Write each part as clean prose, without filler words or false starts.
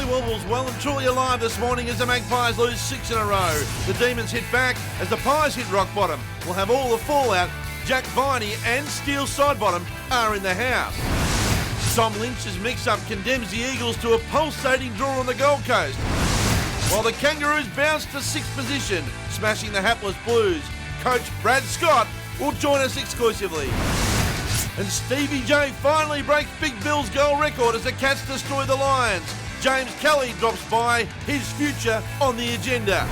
Wobbles well and truly alive this morning as the Magpies lose 6 in a row. The Demons hit back as the Pies hit rock bottom. We'll have all the fallout. Jack Viney and Steel Sidebottom are in the house. Tom Lynch's mix-up condemns the Eagles to a pulsating draw on the Gold Coast, while the Kangaroos bounce to 6th position, smashing the hapless Blues. Coach Brad Scott will join us exclusively. And Stevie J finally breaks Big Bill's goal record as the Cats destroy the Lions. James Kelly drops by, his future on the agenda.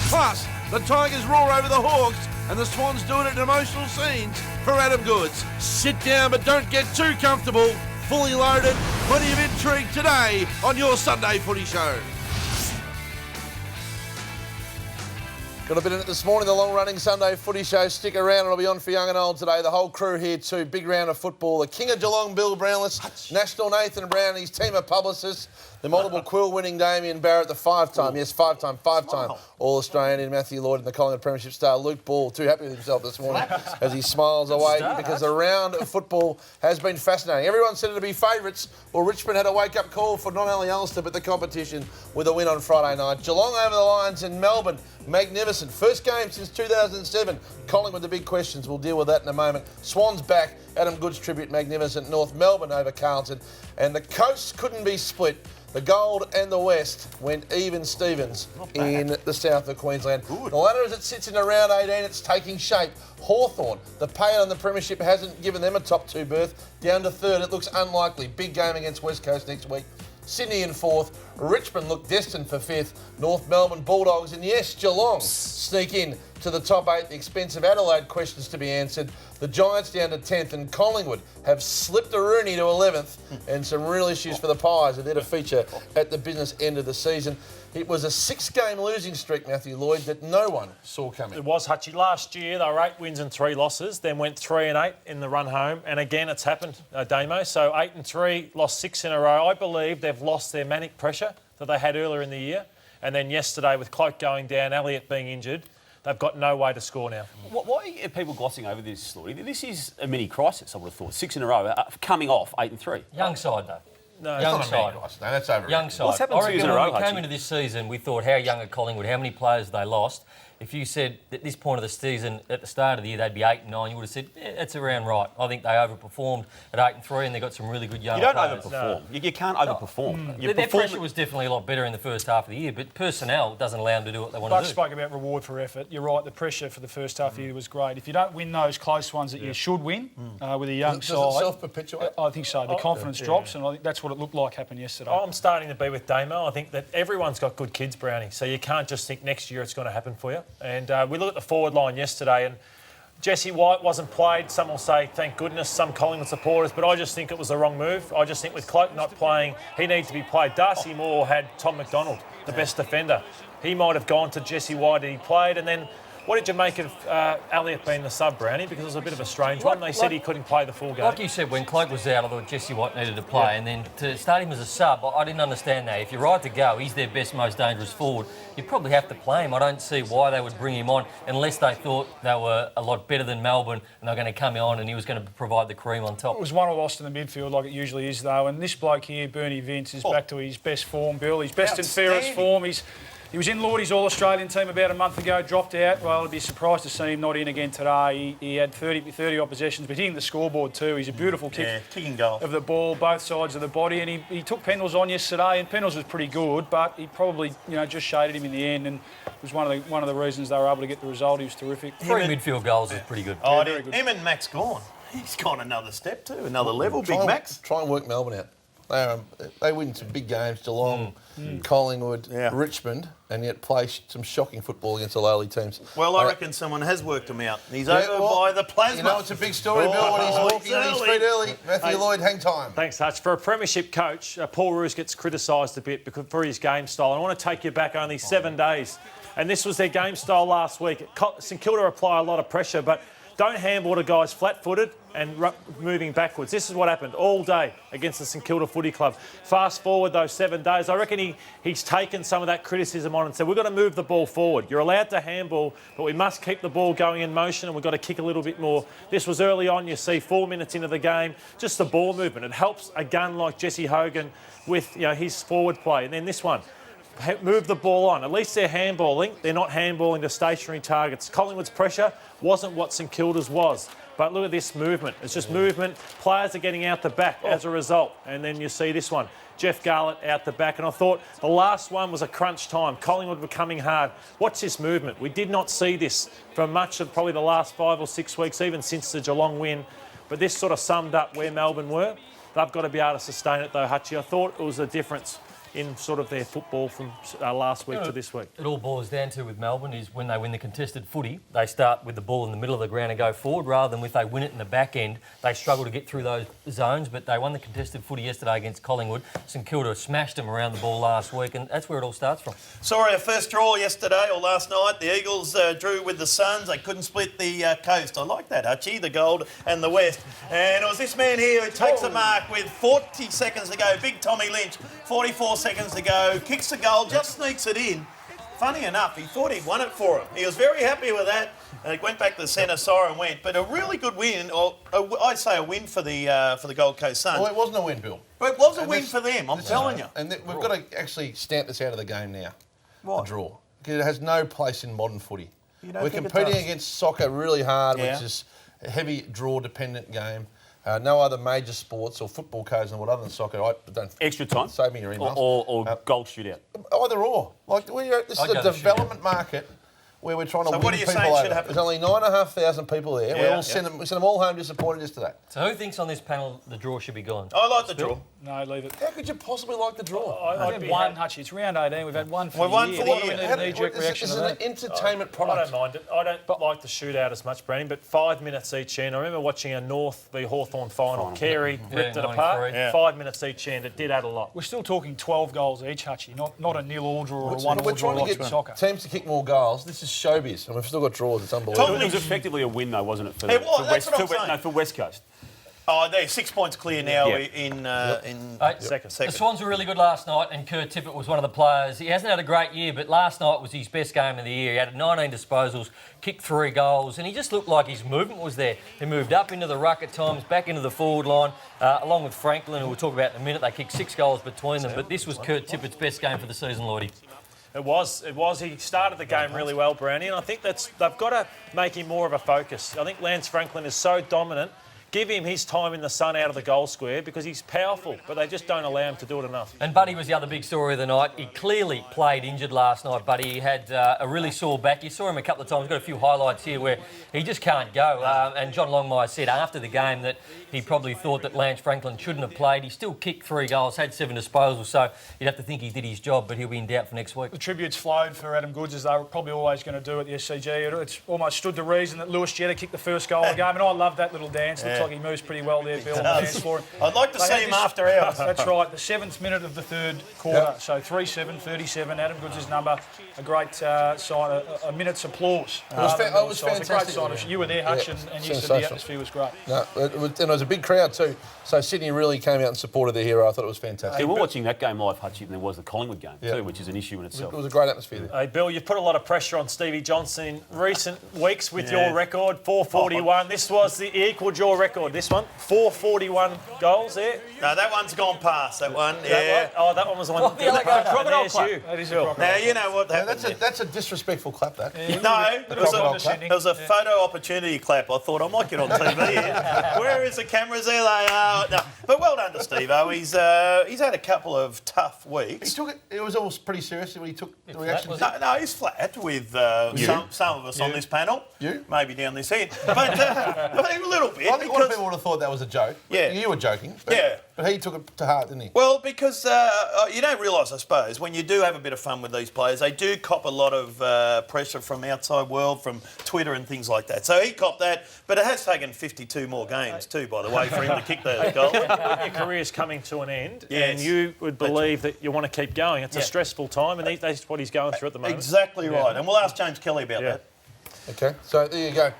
Plus, the Tigers roar over the Hawks and the Swans do it in emotional scenes for Adam Goods. Sit down but don't get too comfortable. Fully loaded, plenty of intrigue today on your Sunday Footy Show. Got a bit in it this morning, the long-running Sunday Footy Show. Stick around, it'll be on for young and old today. The whole crew here too. Big round of football. The King of Geelong, Bill Brownless. National Nathan Brown and his team of publicists. The multiple quill-winning Damien Barrett, the five-time All-Australian in Matthew Lloyd, and the Collingwood Premiership star Luke Ball. Too happy with himself this morning as he smiles away because the round of football has been fascinating. Everyone said it to be favourites. Well, Richmond had a wake-up call for not only Ulster but the competition with a win on Friday night. Geelong over the Lions in Melbourne. Magnificent. First game since 2007. Collingwood, the big questions. We'll deal with that in a moment. Swans back. Adam Goods tribute. Magnificent. North Melbourne over Carlton. And the coast couldn't be split. The Gold and the West went even Stevens in the south of Queensland. Good. The ladder as it sits in round 18, it's taking shape. Hawthorn, the payout on the premiership hasn't given them a top 2 berth. Down to 3rd, it looks unlikely. Big game against West Coast next week. Sydney in 4th. Richmond look destined for 5th. North Melbourne Bulldogs and yes, Geelong sneak in to the top 8. The expensive Adelaide questions to be answered. The Giants down to 10th and Collingwood have slipped a Rooney to 11th and some real issues for the Pies. And they're to feature at the business end of the season. It was a 6-game losing streak, Matthew Lloyd, that no one saw coming. It was, Hutchie. Last year, they were 8 wins and 3 losses, then went 3 and 8 in the run home. And again, it's happened, Damo. So 8 and 3, lost 6 in a row. I believe they've lost their manic pressure that they had earlier in the year. And then yesterday, with Cloak going down, Elliott being injured, they've got no way to score now. Why are people glossing over this, Lloyd? This is a mini crisis, I would have thought. 6 in a row, coming off 8 and 3. Young side, though. No, young side. No, that's over. Young side. What's happened I reckon in a row, when we came into this season, we thought, how young are Collingwood? How many players they lost? If you said at this point of the season, at the start of the year, they'd be 8 and 9, you would have said, yeah, that's around right. I think they overperformed at 8 and 3, and they got some really good young players. You don't overperform. No. You can't overperform. Their pressure was definitely a lot better in the first half of the year, but personnel doesn't allow them to do what they want to do. Buck spoke about reward for effort. You're right, the pressure for the first half of the year was great. If you don't win those close ones that you should win with a young side... Does it self-perpetuate? I think so. The confidence drops, and I think that's what it looked like happened yesterday. I'm starting to be with Damo. I think that everyone's got good kids, Brownie, so you can't just think next year it's going to happen for you. And we looked at the forward line yesterday and Jesse White wasn't played. Some will say, thank goodness, some Collingwood supporters, but I just think it was the wrong move. I just think with Cloak not playing, he needs to be played. Darcy Moore had Tom McDonald, the best defender. He might have gone to Jesse White and he played. And then what did you make of Elliott being the sub, Brownie? Because it was a bit of a strange one. They said he couldn't play the full game. Like you said, when Cloak was out, I thought Jesse White needed to play. And then to start him as a sub, I didn't understand that. If you're right to go, he's their best, most dangerous forward. You probably have to play him. I don't see why they would bring him on unless they thought they were a lot better than Melbourne and they're going to come on and he was going to provide the cream on top. It was one or lost in the midfield like it usually is, though. And this bloke here, Bernie Vince, is back to his best form, Bill. His best and fairest form. He was in Lordie's All-Australian team about a month ago, dropped out. Well, I'd be surprised to see him not in again today. He had 30 odd possessions, but hitting the scoreboard too. He's a beautiful kicking goal of the ball, both sides of the body. And he took Pendles on yesterday, and Pendles was pretty good, but he probably just shaded him in the end, and it was one of the reasons they were able to get the result. He was terrific. 3 midfield goals is pretty good. Oh, very good. Him and Max Gawn. He's gone another step too, another level. Big Max. Try and work Melbourne out. They win some big games, Geelong, Collingwood, Richmond, and yet play some shocking football against the lowly teams. Well, I reckon someone has worked them out. He's over by the plasma. You know, it's a big story, Bill, when he's walking on his feet early. Matthew Lloyd, hang time. Thanks, Hutch. For a premiership coach, Paul Roos gets criticised a bit for his game style. I want to take you back only 7 days. And this was their game style last week. St Kilda apply a lot of pressure, but Don't handball to guys flat-footed and moving backwards. This is what happened all day against the St Kilda Footy Club. Fast forward those 7 days, I reckon he's taken some of that criticism on and said, we've got to move the ball forward. You're allowed to handball, but we must keep the ball going in motion and we've got to kick a little bit more. This was early on, you see, 4 minutes into the game, just the ball movement. It helps a gun like Jesse Hogan with his forward play. And then this one. Move the ball on. At least they're handballing. They're not handballing to stationary targets. Collingwood's pressure wasn't what St Kilda's was. But look at this movement. It's just movement. Players are getting out the back as a result. And then you see this one. Jeff Garlett out the back. And I thought the last one was a crunch time. Collingwood were coming hard. Watch this movement. We did not see this for much of probably the last 5 or 6 weeks, even since the Geelong win. But this sort of summed up where Melbourne were. They've got to be able to sustain it though, Hutchie. I thought it was a difference in sort of their football from last week to this week. It all boils down to with Melbourne is when they win the contested footy, they start with the ball in the middle of the ground and go forward, rather than if they win it in the back end, they struggle to get through those zones. But they won the contested footy yesterday against Collingwood. St Kilda smashed them around the ball last week, and that's where it all starts from. Saw our first draw yesterday or last night. The Eagles drew with the Suns. They couldn't split the coast. I like that, Hutchie, the gold and the west. And it was this man here who takes a mark with 40 seconds to go. Big Tommy Lynch, 44 seconds to go. Kicks the goal, just sneaks it in. Funny enough, he thought he'd won it for him. He was very happy with that. And he went back to the centre, saw and went. But a really good win, or I'd say a win for the Gold Coast Suns. Well, it wasn't a win, Bill. But it was a win for them, I'm telling you. And we've got to actually stamp this out of the game now. What? The draw. Because it has no place in modern footy. You don't We're think it competing does? against soccer really hard, Yeah. which is a heavy draw-dependent game. No other major sports or football codes and what other than soccer. I don't Extra time? save me your emails. Or goal shootout? Either or. Like this is I'd a go the development market where we're trying to So win what are you people saying should over. happen? There's only 9,500 people there. Yeah, We sent them all home disappointed yesterday. So who thinks on this panel the draw should be gone? I like the draw. No, leave it. How could you possibly like the draw? I've had one, Hutchie. It's round 18. We've had one for We've the won year. for the What do year. we need a knee-jerk reaction This to is an that? entertainment I product. don't mind it. I don't like the shootout as much, Brandon, but 5 minutes each end. I remember watching a North v Hawthorn final. Carey ripped it apart. 93. Yeah. 5 minutes each end. It did add a lot. We're still talking 12 goals each, Hutchie, not a nil-all draw or a 1-all We're draw trying to like get soccer. teams to kick more goals. This is showbiz, and we've still got draws. It's unbelievable. Totally. It was effectively a win, though, wasn't it? For It was, that's what I'm saying. No, for West Coast. Oh, they're 6 points clear now Yeah. in Second. The Swans were really good last night, and Kurt Tippett was one of the players. He hasn't had a great year, but last night was his best game of the year. He had 19 disposals, kicked 3 goals, and he just looked like his movement was there. He moved up into the ruck at times, back into the forward line, along with Franklin, who we'll talk about in a minute. They kicked 6 goals between them, but this was Kurt Tippett's best game for the season, Lloydie. It was. He started the game really well, Brownie, and I think they've got to make him more of a focus. I think Lance Franklin is so dominant. Give him his time in the sun out of the goal square because he's powerful, but they just don't allow him to do it enough. And Buddy was the other big story of the night. He clearly played injured last night, Buddy. He had a really sore back. You saw him a couple of times. We've got a few highlights here where he just can't go. And John Longmire said after the game that he probably thought that Lance Franklin shouldn't have played. He still kicked 3 goals, had 7 disposals, so you'd have to think he did his job, but he'll be in doubt for next week. The tributes flowed for Adam Goodes, as they were probably always going to do at the SCG. It's almost stood to reason that Lewis Jetta kicked the first goal of the game, and I love that little dance. Looks like he moves pretty well there, Bill, on the dance floor. I'd like to They see had him this- after hours. That's right, the 7th minute of the third quarter. So 3-7, 37, Adam Goodes' number. A great sign, a minute's applause. It was It was a great fantastic. sign. You were there, Hutch, Yeah, and you said the sensational. atmosphere was great. No, and it was a big crowd too. So Sydney really came out and supported their hero. I thought it was fantastic. Yeah, we're watching that game live, Hutchie, and there was the Collingwood game Yeah. too, which is an issue in itself. It was a great atmosphere there. Hey, Bill, you've put a lot of pressure on Stevie Johnson in recent weeks with your record, 441. This was the equal your record, this one. 441 goals there. No, that one's gone past, that one. That Yeah. one? Oh, that one was the one. Well, the other guy, Crocodile there's Club. you. That is a crocodile. Now, you know what Now, happened there. that's a disrespectful clap, that. No, it was crocodile a, clap. it was a photo opportunity clap. I thought I might get on TV here. Where is the cameras? There they are. No, but well done to Steve-O. He's had a couple of tough He weeks. took it. It was all pretty serious when he took the reaction. was No, he's flat with some of us on this panel. You? Maybe down this end. But I think a little bit. I think a lot of because- people would have thought that was a joke. Yeah. You were joking. But, Yeah. But he took it to heart, didn't he? Well, because you don't realise, I suppose, when you do have a bit of fun with these players, they do cop a lot of pressure from the outside world, from Twitter and things like that. So he copped that, but it has taken 52 more games too, by the way, for him to kick the goal. Your career's coming to an end, Yes. and you would believe that you want to keep going. It's a stressful time, and that's what he's going through at the moment. Exactly right. And we'll ask James Kelly about Yeah. that. Okay, so there you go.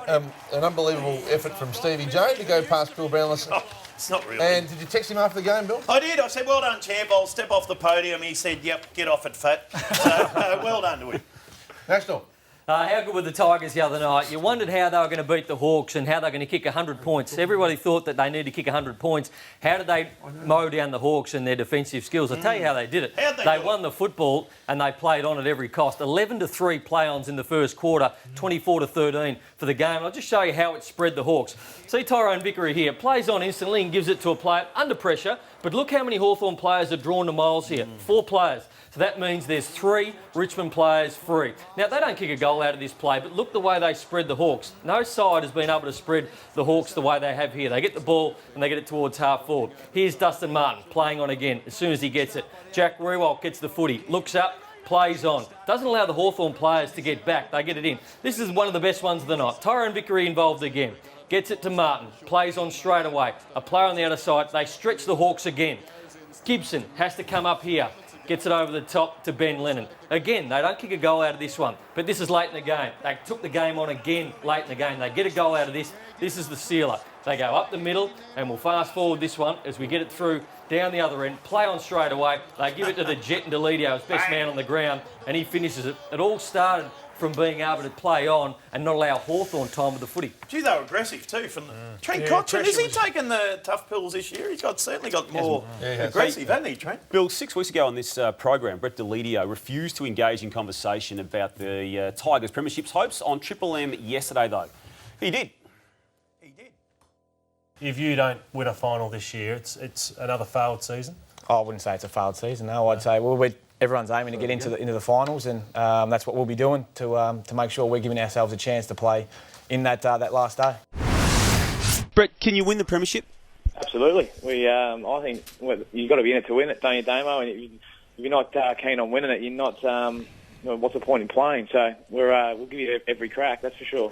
An unbelievable effort from Stevie J to go past Bill Brownless. Oh, it's not really. And did you text him after the game, Bill? I did. I said, well done, champ. I'll step off the podium. He said, yep, get off it, fat. So, well done to him. National. How good were the Tigers the other night? You wondered how they were going to beat the Hawks and how they were going to kick 100 points. Everybody thought that they needed to kick 100 points. How did they mow down the Hawks and their defensive skills? I'll tell you how they did it. They won the football and they played on at every cost. 11-3 play-ons in the first quarter, 24-13 for the game. I'll just show you how it spread the Hawks. See Tyrone Vickery here. Plays on instantly and gives it to a player under pressure. But look how many Hawthorn players are drawn to Miles here. 4 players. So that means there's 3 Richmond players free. Now, they don't kick a goal out of this play, but look the way they spread the Hawks. No side has been able to spread the Hawks the way they have here. They get the ball and they get it towards half forward. Here's Dustin Martin playing on again as soon as he gets it. Jack Rewalt gets the footy, looks up, plays on. Doesn't allow the Hawthorn players to get back. They get it in. This is one of the best ones of the night. Tyrone Vickery involved again. Gets it to Martin. Plays on straight away. A player on the other side. They stretch the Hawks again. Gibson has to come up here. Gets it over the top to Ben Lennon. Again, they don't kick a goal out of this one, but this is late in the game. They took the game on again late in the game. They get a goal out of this. This is the sealer. They go up the middle, and we'll fast forward this one as we get it through down the other end. Play on straight away. They give it to the Jet and Delidio, his best man on the ground, and he finishes it. It all started from being able to play on and not allow Hawthorn time with the footy. Gee, they were aggressive too from the... Trent Cotton, has he taken the tough pills this year? He's certainly got more aggressive, hasn't he, Trent? Bill, 6 weeks ago on this program, Brett Delidio refused to engage in conversation about the Tigers' premiership's hopes on Triple M yesterday, though. He did. He did. If you don't win a final this year, it's another failed season. I wouldn't say it's a failed season. No, I'd say everyone's aiming to get into the finals, and that's what we'll be doing to make sure we're giving ourselves a chance to play in that last day. Brett, can you win the premiership? Absolutely. I think you've got to be in it to win it, don't you, Damo? And if you're not keen on winning it, you're not. What's the point in playing? So we'll give you every crack, that's for sure.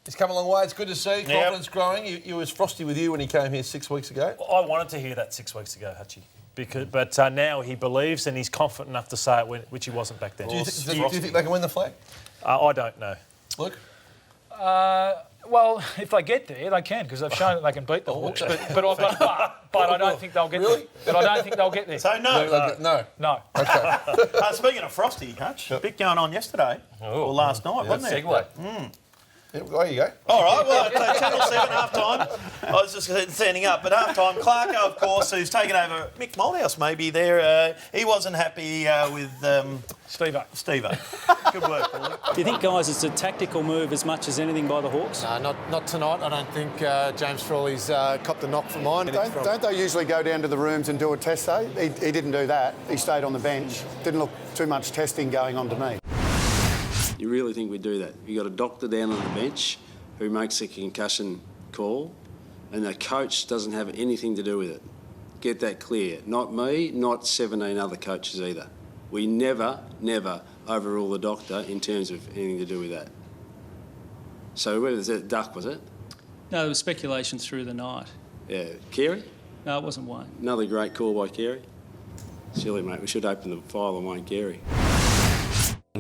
He's come a long way. It's good to see. Confidence growing. He was frosty with you when he came here 6 weeks ago. I wanted to hear that 6 weeks ago, Hutchie. But now he believes and he's confident enough to say it, which he wasn't back then. Do you think they can win the flag? I don't know. Luke? Well, if they get there, they can, because they've shown that they can beat the Hawks. But I don't think they'll get there. But I don't think they'll get there. So no. No. Okay. Speaking of Frosty, Hutch, bit going on yesterday or last night, wasn't there? Segue. There you go. All right, well, at Channel 7, half-time, I was just standing up, but half-time, Clarko, of course, who's taken over, Mick Moldhouse maybe there, he wasn't happy with Steve-O. Good work, Paulie. Do you think, guys, it's a tactical move as much as anything by the Hawks? No, not tonight. I don't think James Frawley's copped a knock for mine. Don't they usually go down to the rooms and do a test, though? He didn't do that. He stayed on the bench. Didn't look too much testing going on to me. You really think we do that? You got a doctor down on the bench who makes a concussion call, and the coach doesn't have anything to do with it. Get that clear. Not me, not 17 other coaches either. We never overrule the doctor in terms of anything to do with that. So whether was it Duck, was it? No, there was speculation through the night. Yeah. Carey? No, it wasn't Wayne. Another great call by Carey. Silly, mate. We should open the file on Wayne Carey.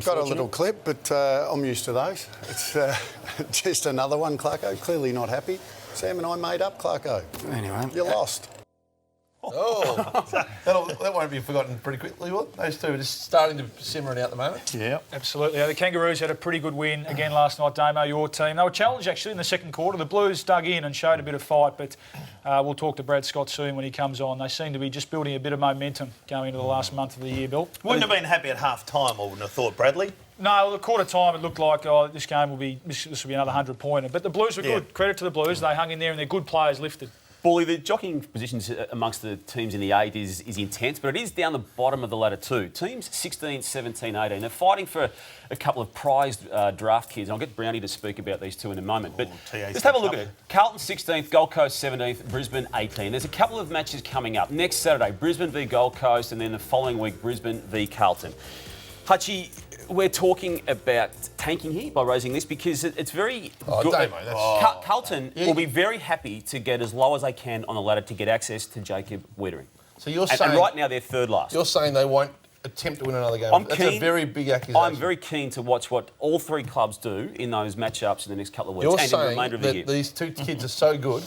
Got a little clip, but I'm used to those. It's just another one, Clarko. Clearly not happy. Sam and I made up, Clarko. Anyway, you lost. Oh, that won't be forgotten pretty quickly, will it? Those two are just starting to simmer it out at the moment. Yeah, absolutely. The Kangaroos had a pretty good win again last night, Damo, your team. They were challenged, actually, in the second quarter. The Blues dug in and showed a bit of fight, but we'll talk to Brad Scott soon when he comes on. They seem to be just building a bit of momentum going into the last month of the year, Bill. Wouldn't have been happy at half-time, I wouldn't have thought, Bradley. No, the quarter time, it looked like this game will be this will be another 100-pointer. But the Blues were good. Credit to the Blues. They hung in there and their good players lifted. Bully, the jockeying positions amongst the teams in the 8 is intense, but it is down the bottom of the ladder too. Teams 16, 17, 18, they're fighting for a couple of prized draft kids. I'll get Brownie to speak about these two in a moment. But just have a look at it. Carlton 16th, Gold Coast 17th, Brisbane 18. There's a couple of matches coming up. Next Saturday, Brisbane v Gold Coast, and then the following week, Brisbane v Carlton. Hutchie, we're talking about tanking here by raising this because it's very good. Damo, Carlton will be very happy to get as low as they can on the ladder to get access to Jacob Weitering. So you're saying... And right now they're third last. You're saying they won't attempt to win another game. That's a very big accusation. I'm very keen to watch what all three clubs do in those matchups in the next couple of weeks You're and in the saying remainder of the year. that these two kids are so good,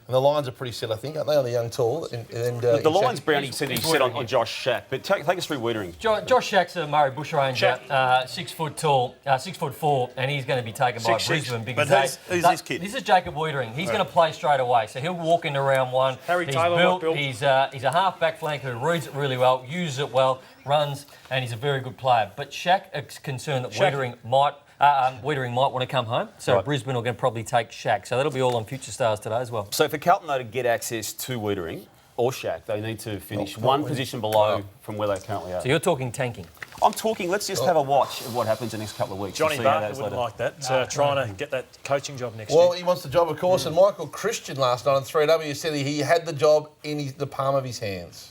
and the Lions are pretty set, I think, aren't they, on the young tall? The Lions, Brownie said he's set on Josh Shack, but take us through Wiedering. Josh Shack's a Murray Bushranger, 6 foot tall, 6'4", and he's going to be taken by Brisbane. But who's this kid? This is Jacob Wiedering. He's going to play straight away, so he'll walk into round one. Harry He's Taylor built. He's a half-back flanker who reads it really well, uses it well, runs, and he's a very good player. But Shack is concerned that Wiedering might want to come home, so Brisbane are going to probably take Shack. So that'll be all on Future Stars today as well. So for Carlton, though, to get access to Wiedering or Shack, they need to finish one position below from where they currently are. So you're talking tanking? I'm talking, let's just have a watch of what happens in the next couple of weeks. Johnny Barker wouldn't like that, trying to get that coaching job next year. Well, he wants the job, of course, and Michael Christian last night on 3W said he had the job in the palm of his hands.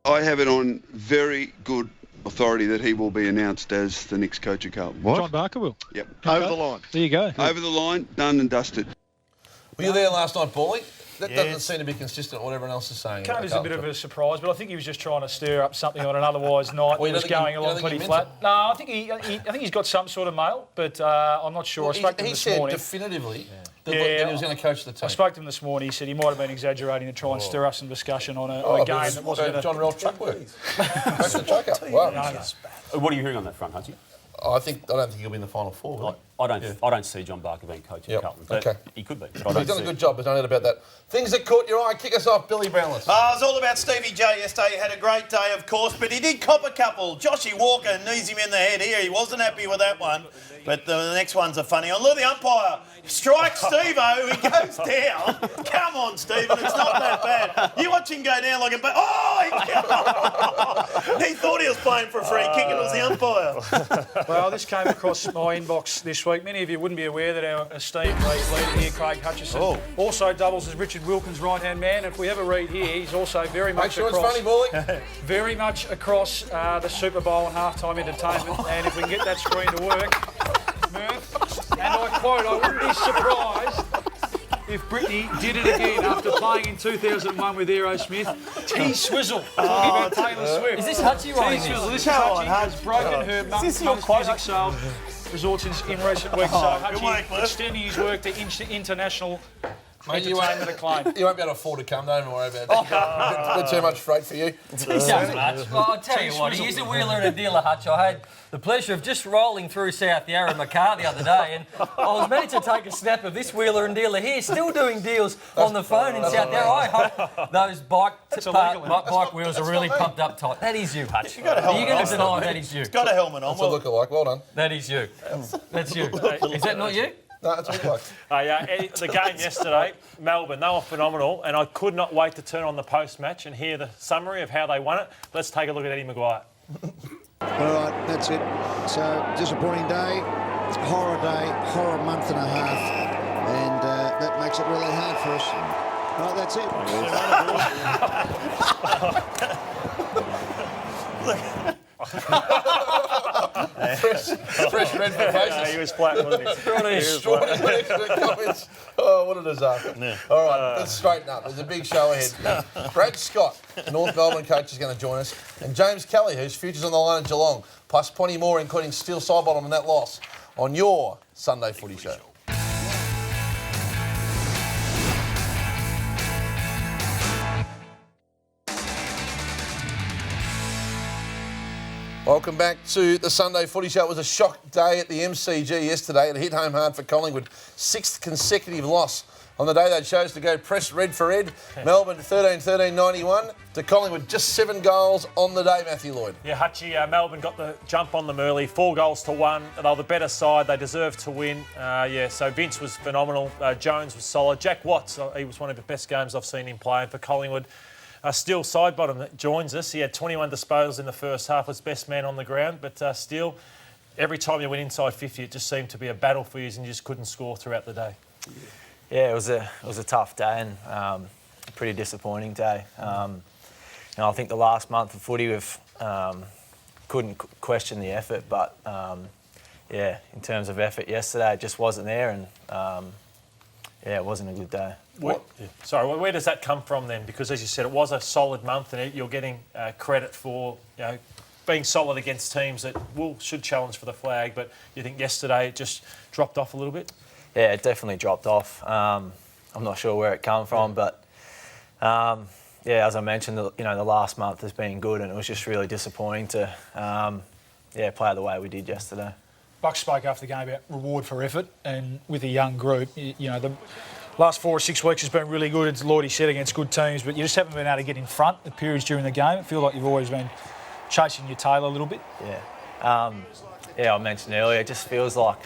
I have it on very good authority that he will be announced as the next coach of Carlton. What? John Barker will? Yep. Okay. Over the line. There you go. Over the line, done and dusted. Were you there last night, Paulie? That doesn't seem to be consistent with what everyone else is saying. Carter's a bit of a surprise, but I think he was just trying to stir up something on an otherwise night that was going along pretty flat. No, I think he's got some sort of mail, but I'm not sure. I spoke to him this morning. He said definitively that he was going to coach the team. I spoke to him this morning. He said he might have been exaggerating to try and stir up some discussion on a game that wasn't going to... John Ralph truck work. Wow. What are you hearing on that front, Hutchie? I don't think he'll be in the final four. I don't see John Barker being coach at Carlton. But he could be. But He's done a good job, there's no doubt about that. Things that caught your eye. Kick us off, Billy Brownless. It was all about Stevie J yesterday. He had a great day, of course, but he did cop a couple. Joshy Walker knees him in the head here. He wasn't happy with that one. But the next one's a funny one. Look, the umpire strikes Steve-O. He goes down. Come on, Stephen. It's not that bad. You watch him go down like a... He thought he was playing for a free kick. It was the umpire. Well, this came across my inbox this week. Many of you wouldn't be aware that our esteemed leader here, Craig Hutchison, also doubles as Richard Wilkins' right-hand man. If we have a read here, he's also very much across... Make sure it's funny, Bully. Very much across the Super Bowl and halftime entertainment. And if we can get that screen to work... Murph, and I quote, I wouldn't be surprised if Brittany did it again after playing in 2001 with Aerosmith. T-Swizzle, talking about Taylor Swift. Is this Hutchie writing this? T-Swizzle, this Hutchie has broken her mum's music sales resorts in recent weeks. So Hutchie extending his work to international entertainment acclaim. You won't be able to afford to come, don't even worry about it. Bit too much freight for you. Well, I'll tell you what, he is a wheeler and a dealer, Hutch. I had the pleasure of just rolling through South Yarra in my car the other day, and I was meant to take a snap of this wheeler and dealer here, still doing deals on the phone in South Yarra. I hope those bike wheels are really pumped up tight. That is you, Hutch. Are you going to deny that is you? It's got a helmet on. That's a look-alike. Well done. That is you. That's you. Is that not you? No, that's what the game yesterday, Melbourne, they were phenomenal, and I could not wait to turn on the post-match and hear the summary of how they won it. Let's take a look at Eddie Maguire. All right, that's it. So, disappointing day, horror month and a half, and that makes it really hard for us. All right, that's it. fresh red for faces. He was flat, wasn't he? Extraordinary comments. Oh, what a disaster. Yeah. All right, let's straighten up. There's a big show ahead. Brad Scott, the North Melbourne coach, is going to join us. And James Kelly, whose future's on the line at Geelong. Plus plenty more, including Steel Sidebottom and that loss on your Sunday Footy Show. Welcome back to the Sunday Footy Show. It was a shock day at the MCG yesterday. It hit home hard for Collingwood. 6th consecutive loss on the day they chose to go press red for Ed. Melbourne 13-91 to Collingwood. Just 7 goals on the day, Matthew Lloyd. Yeah, Hutchie, Melbourne got the jump on them early. 4 goals to 1. They were the better side. They deserved to win. So Vince was phenomenal. Jones was solid. Jack Watts, he was one of the best games I've seen him playing for Collingwood. Steel Sidebottom that joins us. He had 21 disposals in the first half, was best man on the ground. But Steel, every time you went inside 50, it just seemed to be a battle for you and you just couldn't score throughout the day. Yeah, it was a tough day and a pretty disappointing day. I think the last month of footy we've couldn't question the effort, but in terms of effort yesterday, it just wasn't there, and it wasn't a good day. Where does that come from then? Because as you said, it was a solid month, and you're getting credit for being solid against teams that should challenge for the flag, but you think yesterday it just dropped off a little bit? Yeah, it definitely dropped off. I'm not sure where it came from, but yeah, as I mentioned, the last month has been good, and it was just really disappointing to play the way we did yesterday. Buck spoke after the game about reward for effort, and with a young group, the last 4 or 6 weeks has been really good, as Lloydie said, against good teams, but you just haven't been able to get in front at periods during the game. It feels like you've always been chasing your tail a little bit. Yeah. I mentioned earlier, it just feels like,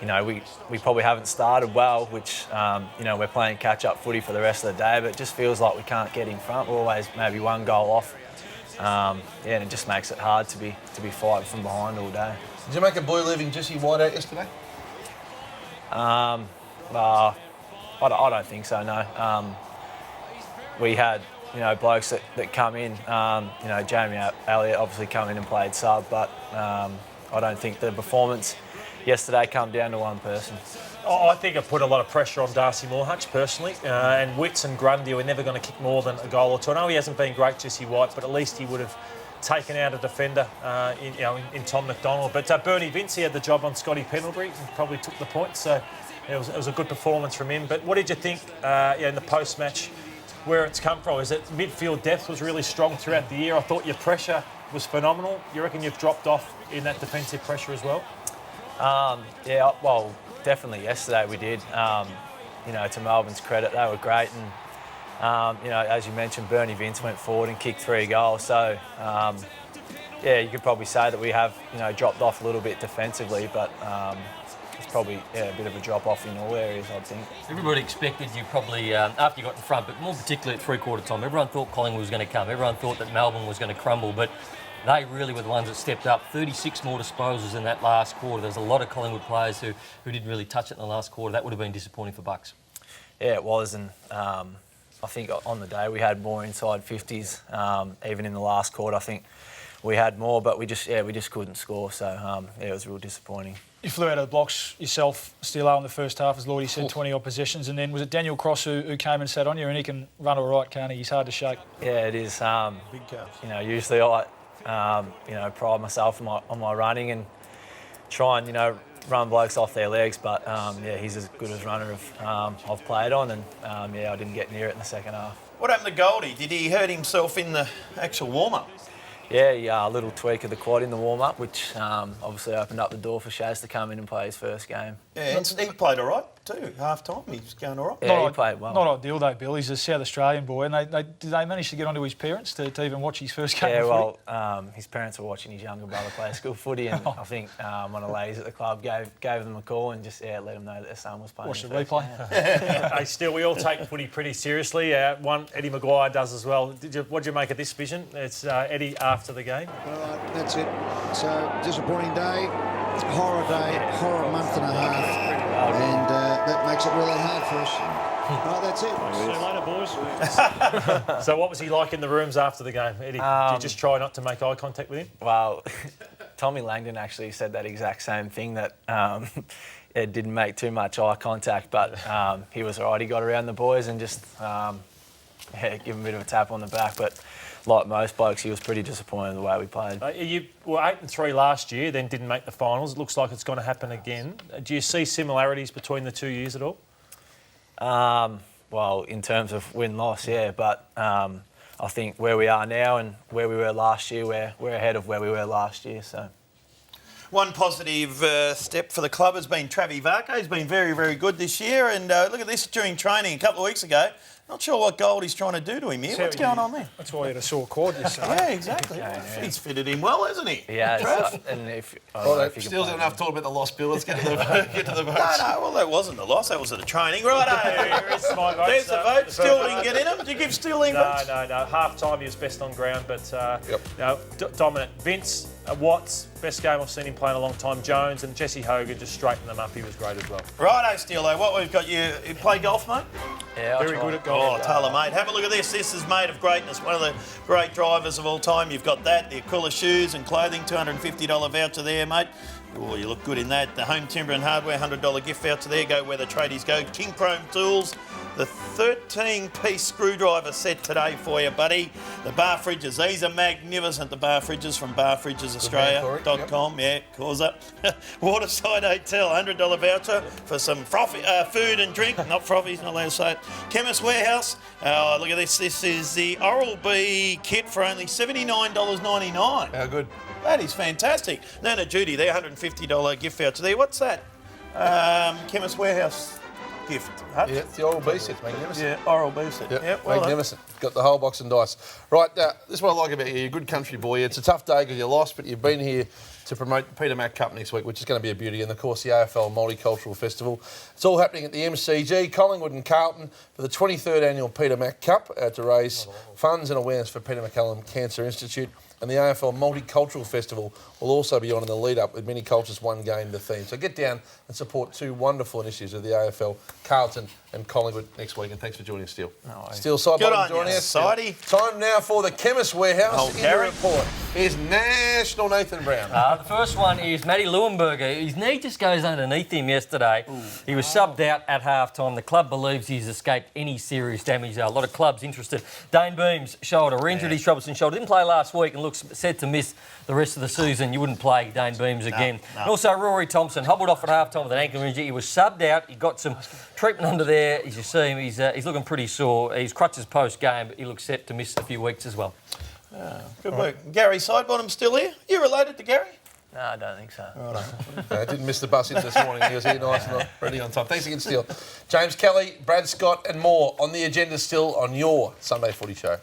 we probably haven't started well, which, we're playing catch-up footy for the rest of the day, but it just feels like we can't get in front. We're always maybe 1 goal off. And it just makes it hard to be fighting from behind all day. Did you make a boy leaving Jesse White out yesterday? I don't think so, no. We had, blokes that come in. Jamie Elliott obviously come in and played sub, but I don't think the performance yesterday come down to one person. I think it put a lot of pressure on Darcy Moorhatch personally, and Witts and Grundy were never going to kick more than a goal or two. I know he hasn't been great, Jesse White, but at least he would have taken out a defender in Tom McDonald. But Bernie Vince, he had the job on Scotty Pendlebury and probably took the points, so it was a good performance from him. But what did you think in the post-match, where it's come from? Is it midfield depth was really strong throughout the year? I thought your pressure was phenomenal. You reckon you've dropped off in that defensive pressure as well? Definitely yesterday we did. To Melbourne's credit, they were great, and as you mentioned, Bernie Vince went forward and kicked 3 goals. So you could probably say that we have dropped off a little bit defensively, but it's probably a bit of a drop off in all areas, I think. Everybody expected you probably after you got in front, but more particularly at 3/4 time. Everyone thought Collingwood was going to come. Everyone thought that Melbourne was going to crumble, but they really were the ones that stepped up. 36 more disposals in that last quarter. There's a lot of Collingwood players who didn't really touch it in the last quarter. That would have been disappointing for Bucks. Yeah, it was, and I think on the day we had more inside 50s. Even in the last quarter, I think we had more, but we just couldn't score. So it was real disappointing. You flew out of the blocks yourself, Steelo, in the first half, as Lloydie said, 20-odd possessions, and then was it Daniel Cross who came and sat on you? And he can run all right, can't he? He's hard to shake. Yeah, it is. Big calves. Usually I pride myself on my running and try and run blokes off their legs, but he's as good as runner I've played on, and I didn't get near it in the second half. What happened to Goldie? Did he hurt himself in the actual warm-up? Yeah, a little tweak of the quad in the warm-up, which obviously opened up the door for Shaz to come in and play his first game. Yeah, and he played all right too, half-time. He's going all right. Yeah, he played well. Not ideal though, Bill. He's a South Australian boy, and did they manage to get onto his parents to even watch his first game of footy? His parents were watching his younger brother play school footy, and I think one of the ladies at the club gave them a call and just let them know that their son was playing. Watch the replay. Hey, still, we all take footy pretty seriously. Eddie Maguire does as well. What did you make of this vision? It's Eddie after the game. All right, that's it. So, disappointing day, horror month and a half. And that makes it really hard for us. Right, that's it. See you later, boys. So what was he like in the rooms after the game, Eddie? Did you just try not to make eye contact with him? Well, Tommy Langdon actually said that exact same thing, that Ed didn't make too much eye contact, but he was all right. He got around the boys and just give him a bit of a tap on the back. But like most blokes, he was pretty disappointed in the way we played. You were 8-3 last year, then didn't make the finals. It looks like it's going to happen again. Do you see similarities between the 2 years at all? Well, in terms of win-loss, yeah, but I think where we are now and where we were last year, we're ahead of where we were last year. So. One positive step for the club has been Travis Varco. He's been very, very good this year. And look at this during training a couple of weeks ago. Not sure what Goldie's trying to do to him here. What's going on there? That's why he had a sore quad yesterday. Yeah, exactly. He's fitted in well, hasn't he? Yeah, and if Still got enough talk about the lost Bill. Let's get to the votes. No, well, that wasn't the loss. That was at a training. Righto. There's the vote. Still didn't get in them. Did you give Steele votes? No. Half-time, he was best on ground, but dominant. Vince, Watts, best game I've seen him play in a long time. Jones and Jesse Hogan just straightened them up. He was great as well. Righto, Steelo. What we've got, you play golf, mate? Yeah, very good at golf. Oh, Taylor, mate. Have a look at this. This is made of greatness. One of the great drivers of all time. You've got that, the Aquila shoes and clothing, $250 voucher there, mate. Oh, you look good in that. The Home Timber and Hardware $100 gift voucher there. Go where the tradies go. King Chrome Tools. The 13-piece screwdriver set today for you, buddy. The bar fridges. These are magnificent. The bar fridges from barfridgesaustralia.com. Yeah, Causa. Waterside Hotel, $100 voucher for some food and drink. Not frothies, not allowed to say it. Chemist Warehouse. Oh, look at this. This is the Oral-B kit for only $79.99. How good? That is fantastic. Nana Judy, there, $150 gift voucher there. What's that? Chemist Warehouse gift. Hutch? Yeah, it's the Oral-B set, magnificent. Yeah, Oral-B set. Yep, Well magnificent. Got the whole box and dice. Right, this is what I like about you. You're a good country boy. It's a tough day because you lost, but you've been here to promote the Peter Mac Cup next week, which is going to be a beauty, and of course the AFL Multicultural Festival. It's all happening at the MCG, Collingwood and Carlton for the 23rd annual Peter Mac Cup to raise funds and awareness for Peter MacCallum Cancer Institute. And the AFL Multicultural Festival will also be on in the lead-up with Many Cultures, One Game, the theme. So get down and support two wonderful initiatives of the AFL, Carlton and Collingwood next week. And thanks for joining us, Steele. Steele Sidebottom joining us. Time now for the Chemist Warehouse. In the report is National Nathan Brown. The first one is Matty Leuenberger. His knee just goes underneath him yesterday. He was subbed out at half-time. The club believes he's escaped any serious damage. A lot of clubs interested. Dane Beam's shoulder, re-injured his Robertson shoulder. Didn't play last week and looks set to miss the rest of the season. You wouldn't play Dane Beams again. No. And also Rory Thompson hobbled off at half-time with an ankle injury. He was subbed out. He got some treatment under there. As you see him, he's looking pretty sore. He's crutches post-game, but he looks set to miss a few weeks as well. Good work. Gary Sidebottom still here? You related to Gary? No, I don't think so. Didn't miss the bus in this morning. He was here nice and ready on time. Thanks again, Steele. James Kelly, Brad Scott and more on the agenda still on your Sunday Footy Show.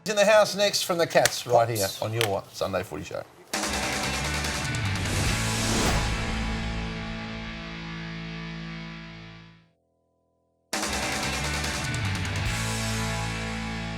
In the house next from the Cats right here on your Sunday Footy Show.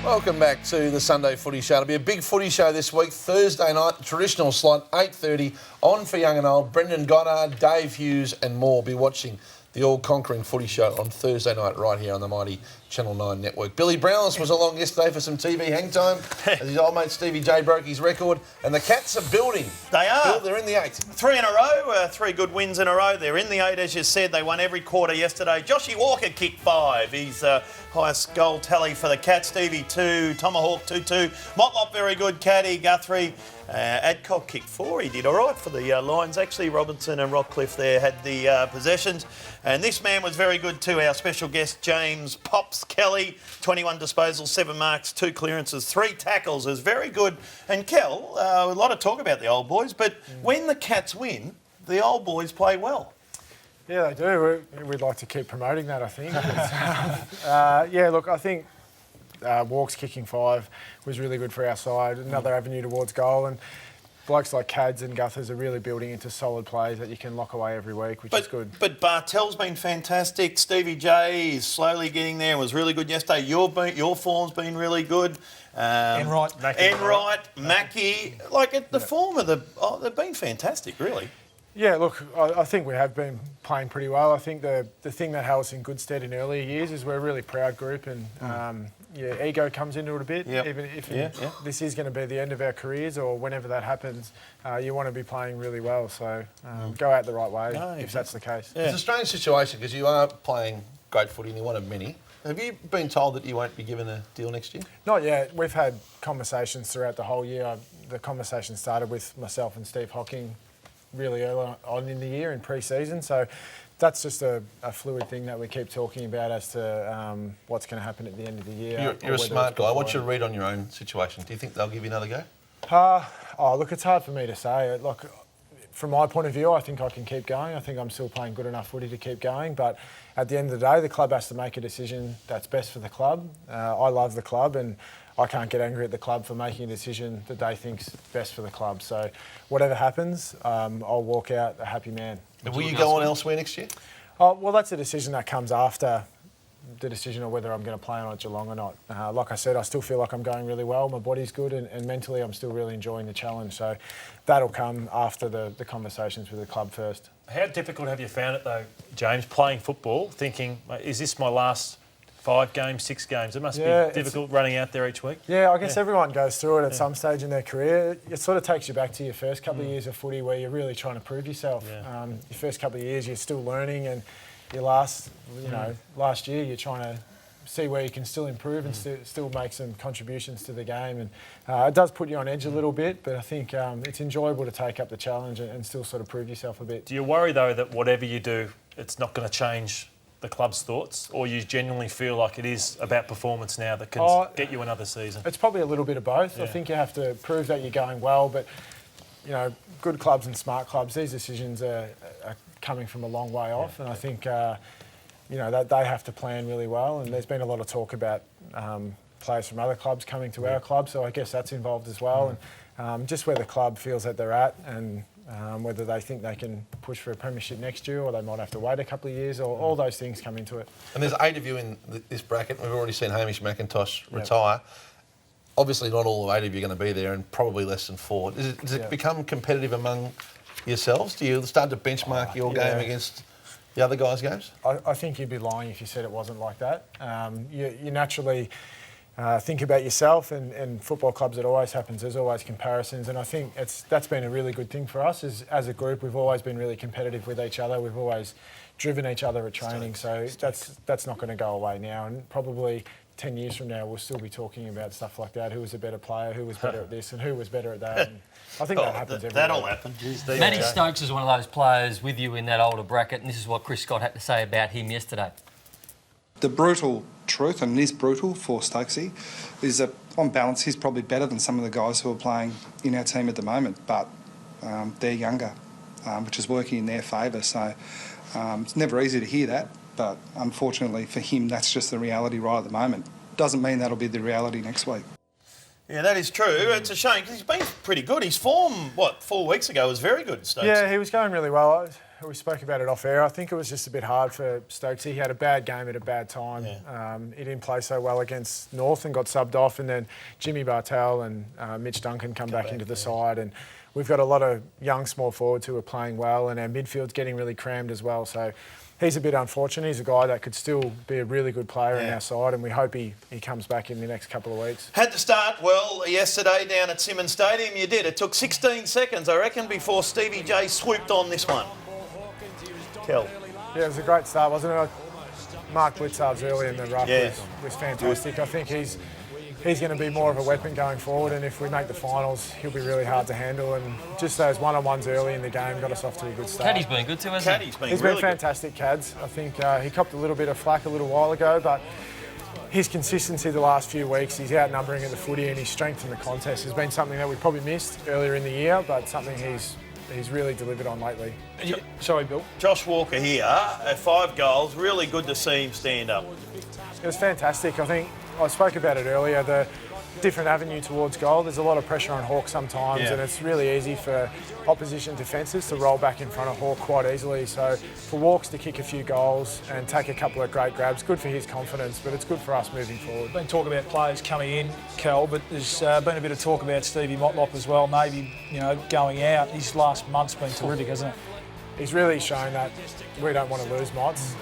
Welcome back to the Sunday Footy Show. It'll be a big footy show this week. Thursday night, the traditional slot, 8:30, on for young and old. Brendan Goddard, Dave Hughes and more. Be watching the all-conquering footy show on Thursday night right here on the mighty Channel 9 network. Billy Brownless was along yesterday for some TV hang time as his old mate Stevie J broke his record, and the Cats are building. They are. They're in the 8. 3 in a row, 3 good wins in a row. They're in the 8, as you said. They won every quarter yesterday. Joshy Walker kicked 5. He's highest goal tally for the Cats. Stevie 2, Tomahawk 2-2. Motlop very good, Caddy, Guthrie. Adcock kicked 4. He did all right for the Lions. Actually, Robinson and Rockcliffe there had the possessions. And this man was very good too, our special guest, James Pops Kelly. 21 disposals, 7 marks, 2 clearances, 3 tackles. Is very good. And Kel, a lot of talk about the old boys, but when the Cats win, the old boys play well. Yeah, they do. We'd like to keep promoting that, I think. Yeah, look, I think Walks kicking 5 was really good for our side. Another avenue towards goal. And blokes like Cads and Guthers are really building into solid plays that you can lock away every week, which is good. But Bartell's been fantastic. Stevie J is slowly getting there and was really good yesterday. Your form's been really good. Enright, Mackie. Like, the form of they've been fantastic, really. Yeah, look, I think we have been playing pretty well. I think the thing that held us in good stead in earlier years is we're a really proud group, and ego comes into it a bit. Yep. Even if this is going to be the end of our careers or whenever that happens, you want to be playing really well. So go out the right way if that's the case. Yeah. It's a strange situation because you are playing great footy and you're one of many. Have you been told that you won't be given a deal next year? Not yet. We've had conversations throughout the whole year. The conversation started with myself and Steve Hocking really early on in the year in pre-season, so that's just a fluid thing that we keep talking about as to what's going to happen at the end of the year. You're a smart guy. What's your read on your own situation? Do you think they'll give you another go? Look, it's hard for me to say. Look, from my point of view, I think I can keep going. I think I'm still playing good enough footy to keep going, but at the end of the day, the club has to make a decision that's best for the club. I love the club, and I can't get angry at the club for making a decision that they think's best for the club. So whatever happens, I'll walk out a happy man. And will you go on elsewhere next year? Well, that's a decision that comes after the decision of whether I'm going to play on at Geelong or not. Like I said, I still feel like I'm going really well. My body's good, and mentally I'm still really enjoying the challenge. So that'll come after the conversations with the club first. How difficult have you found it, though, James, playing football, thinking, is this my last 5 games, 6 games. It must be difficult running out there each week. Yeah, I guess everyone goes through it at some stage in their career. It sort of takes you back to your first couple of years of footy where you're really trying to prove yourself. Your first couple of years you're still learning, and your last year you're trying to see where you can still improve and still make some contributions to the game. And it does put you on edge a little bit, but I think it's enjoyable to take up the challenge and still sort of prove yourself a bit. Do you worry, though, that whatever you do, it's not going to change the club's thoughts, or you genuinely feel like it is about performance now that can get you another season? It's probably a little bit of both. I think you have to prove that you're going well, but, you know, good clubs and smart clubs, these decisions are coming from a long way off, and I think... you know, that they have to plan really well, and there's been a lot of talk about players from other clubs coming to our club, so I guess that's involved as well. And just where the club feels that they're at, and whether they think they can push for a premiership next year, or they might have to wait a couple of years, or all those things come into it. And there's 8 of you in this bracket. We've already seen Hamish McIntosh retire. Obviously, not all 8 of you are going to be there, and probably less than 4. Does it become competitive among yourselves? Do you start to benchmark your game against the other guys' games? I think you'd be lying if you said it wasn't like that. You naturally think about yourself, and football clubs, it always happens. There's always comparisons, and I think that's been a really good thing for us. As a group, we've always been really competitive with each other. We've always driven each other at training, so that's not going to go away now. And probably 10 years from now, we'll still be talking about stuff like that. Who was a better player? Who was better at this? And who was better at that? And I think that happens every That'll day. happen. Matty Stokes is one of those players with you in that older bracket, and this is what Chris Scott had to say about him yesterday. The brutal truth, and it is brutal for Stokesy, is that on balance he's probably better than some of the guys who are playing in our team at the moment, but they're younger, which is working in their favour. So it's never easy to hear that, but unfortunately for him that's just the reality right at the moment. Doesn't mean that'll be the reality next week. Yeah, that is true. It's a shame because he's been pretty good. His form, 4 weeks ago, was very good, Stokes. Yeah, he was going really well. We spoke about it off air. I think it was just a bit hard for Stokes. He had a bad game at a bad time. He didn't play so well against North and got subbed off, and then Jimmy Bartel and Mitch Duncan come back into the side. And we've got a lot of young small forwards who are playing well, and our midfield's getting really crammed as well. So he's a bit unfortunate. He's a guy that could still be a really good player in our side, and we hope he comes back in the next couple of weeks. Had to start well yesterday down at Simmons Stadium. You did. It took 16 seconds, I reckon, before Stevie J swooped on this one. Kel. Yeah, it was a great start, wasn't it? Mark Blitzard's early in the ruck was fantastic. I think he's going to be more of a weapon going forward, and if we make the finals, he'll be really hard to handle. And just those one-on-ones early in the game got us off to a good start. Caddy's been good too, hasn't he? He's been fantastic, Cads. I think he copped a little bit of flack a little while ago, but his consistency the last few weeks, his outnumbering of the footy and his strength in the contest has been something that we probably missed earlier in the year, but something he's really delivered on lately. Sorry, Bill. Josh Walker here, 5 goals. Really good to see him stand up. It was fantastic. I think I spoke about it earlier, the different avenue towards goal. There's a lot of pressure on Hawk sometimes, and it's really easy for opposition defences to roll back in front of Hawk quite easily. So for Walks to kick a few goals and take a couple of great grabs, good for his confidence, but it's good for us moving forward. Been talk about players coming in, Cal, but there's been a bit of talk about Stevie Motlop as well, maybe, going out. His last month's been terrific, hasn't it? He's really shown that we don't want to lose Mott's,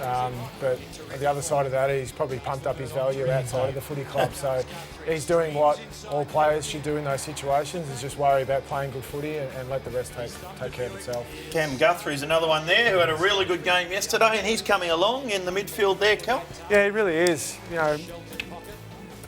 but the other side of that, he's probably pumped up his value outside of the footy club. So he's doing what all players should do in those situations, is just worry about playing good footy and let the rest take care of itself. Cam Guthrie's another one there who had a really good game yesterday, and he's coming along in the midfield there, Cal. Yeah, he really is.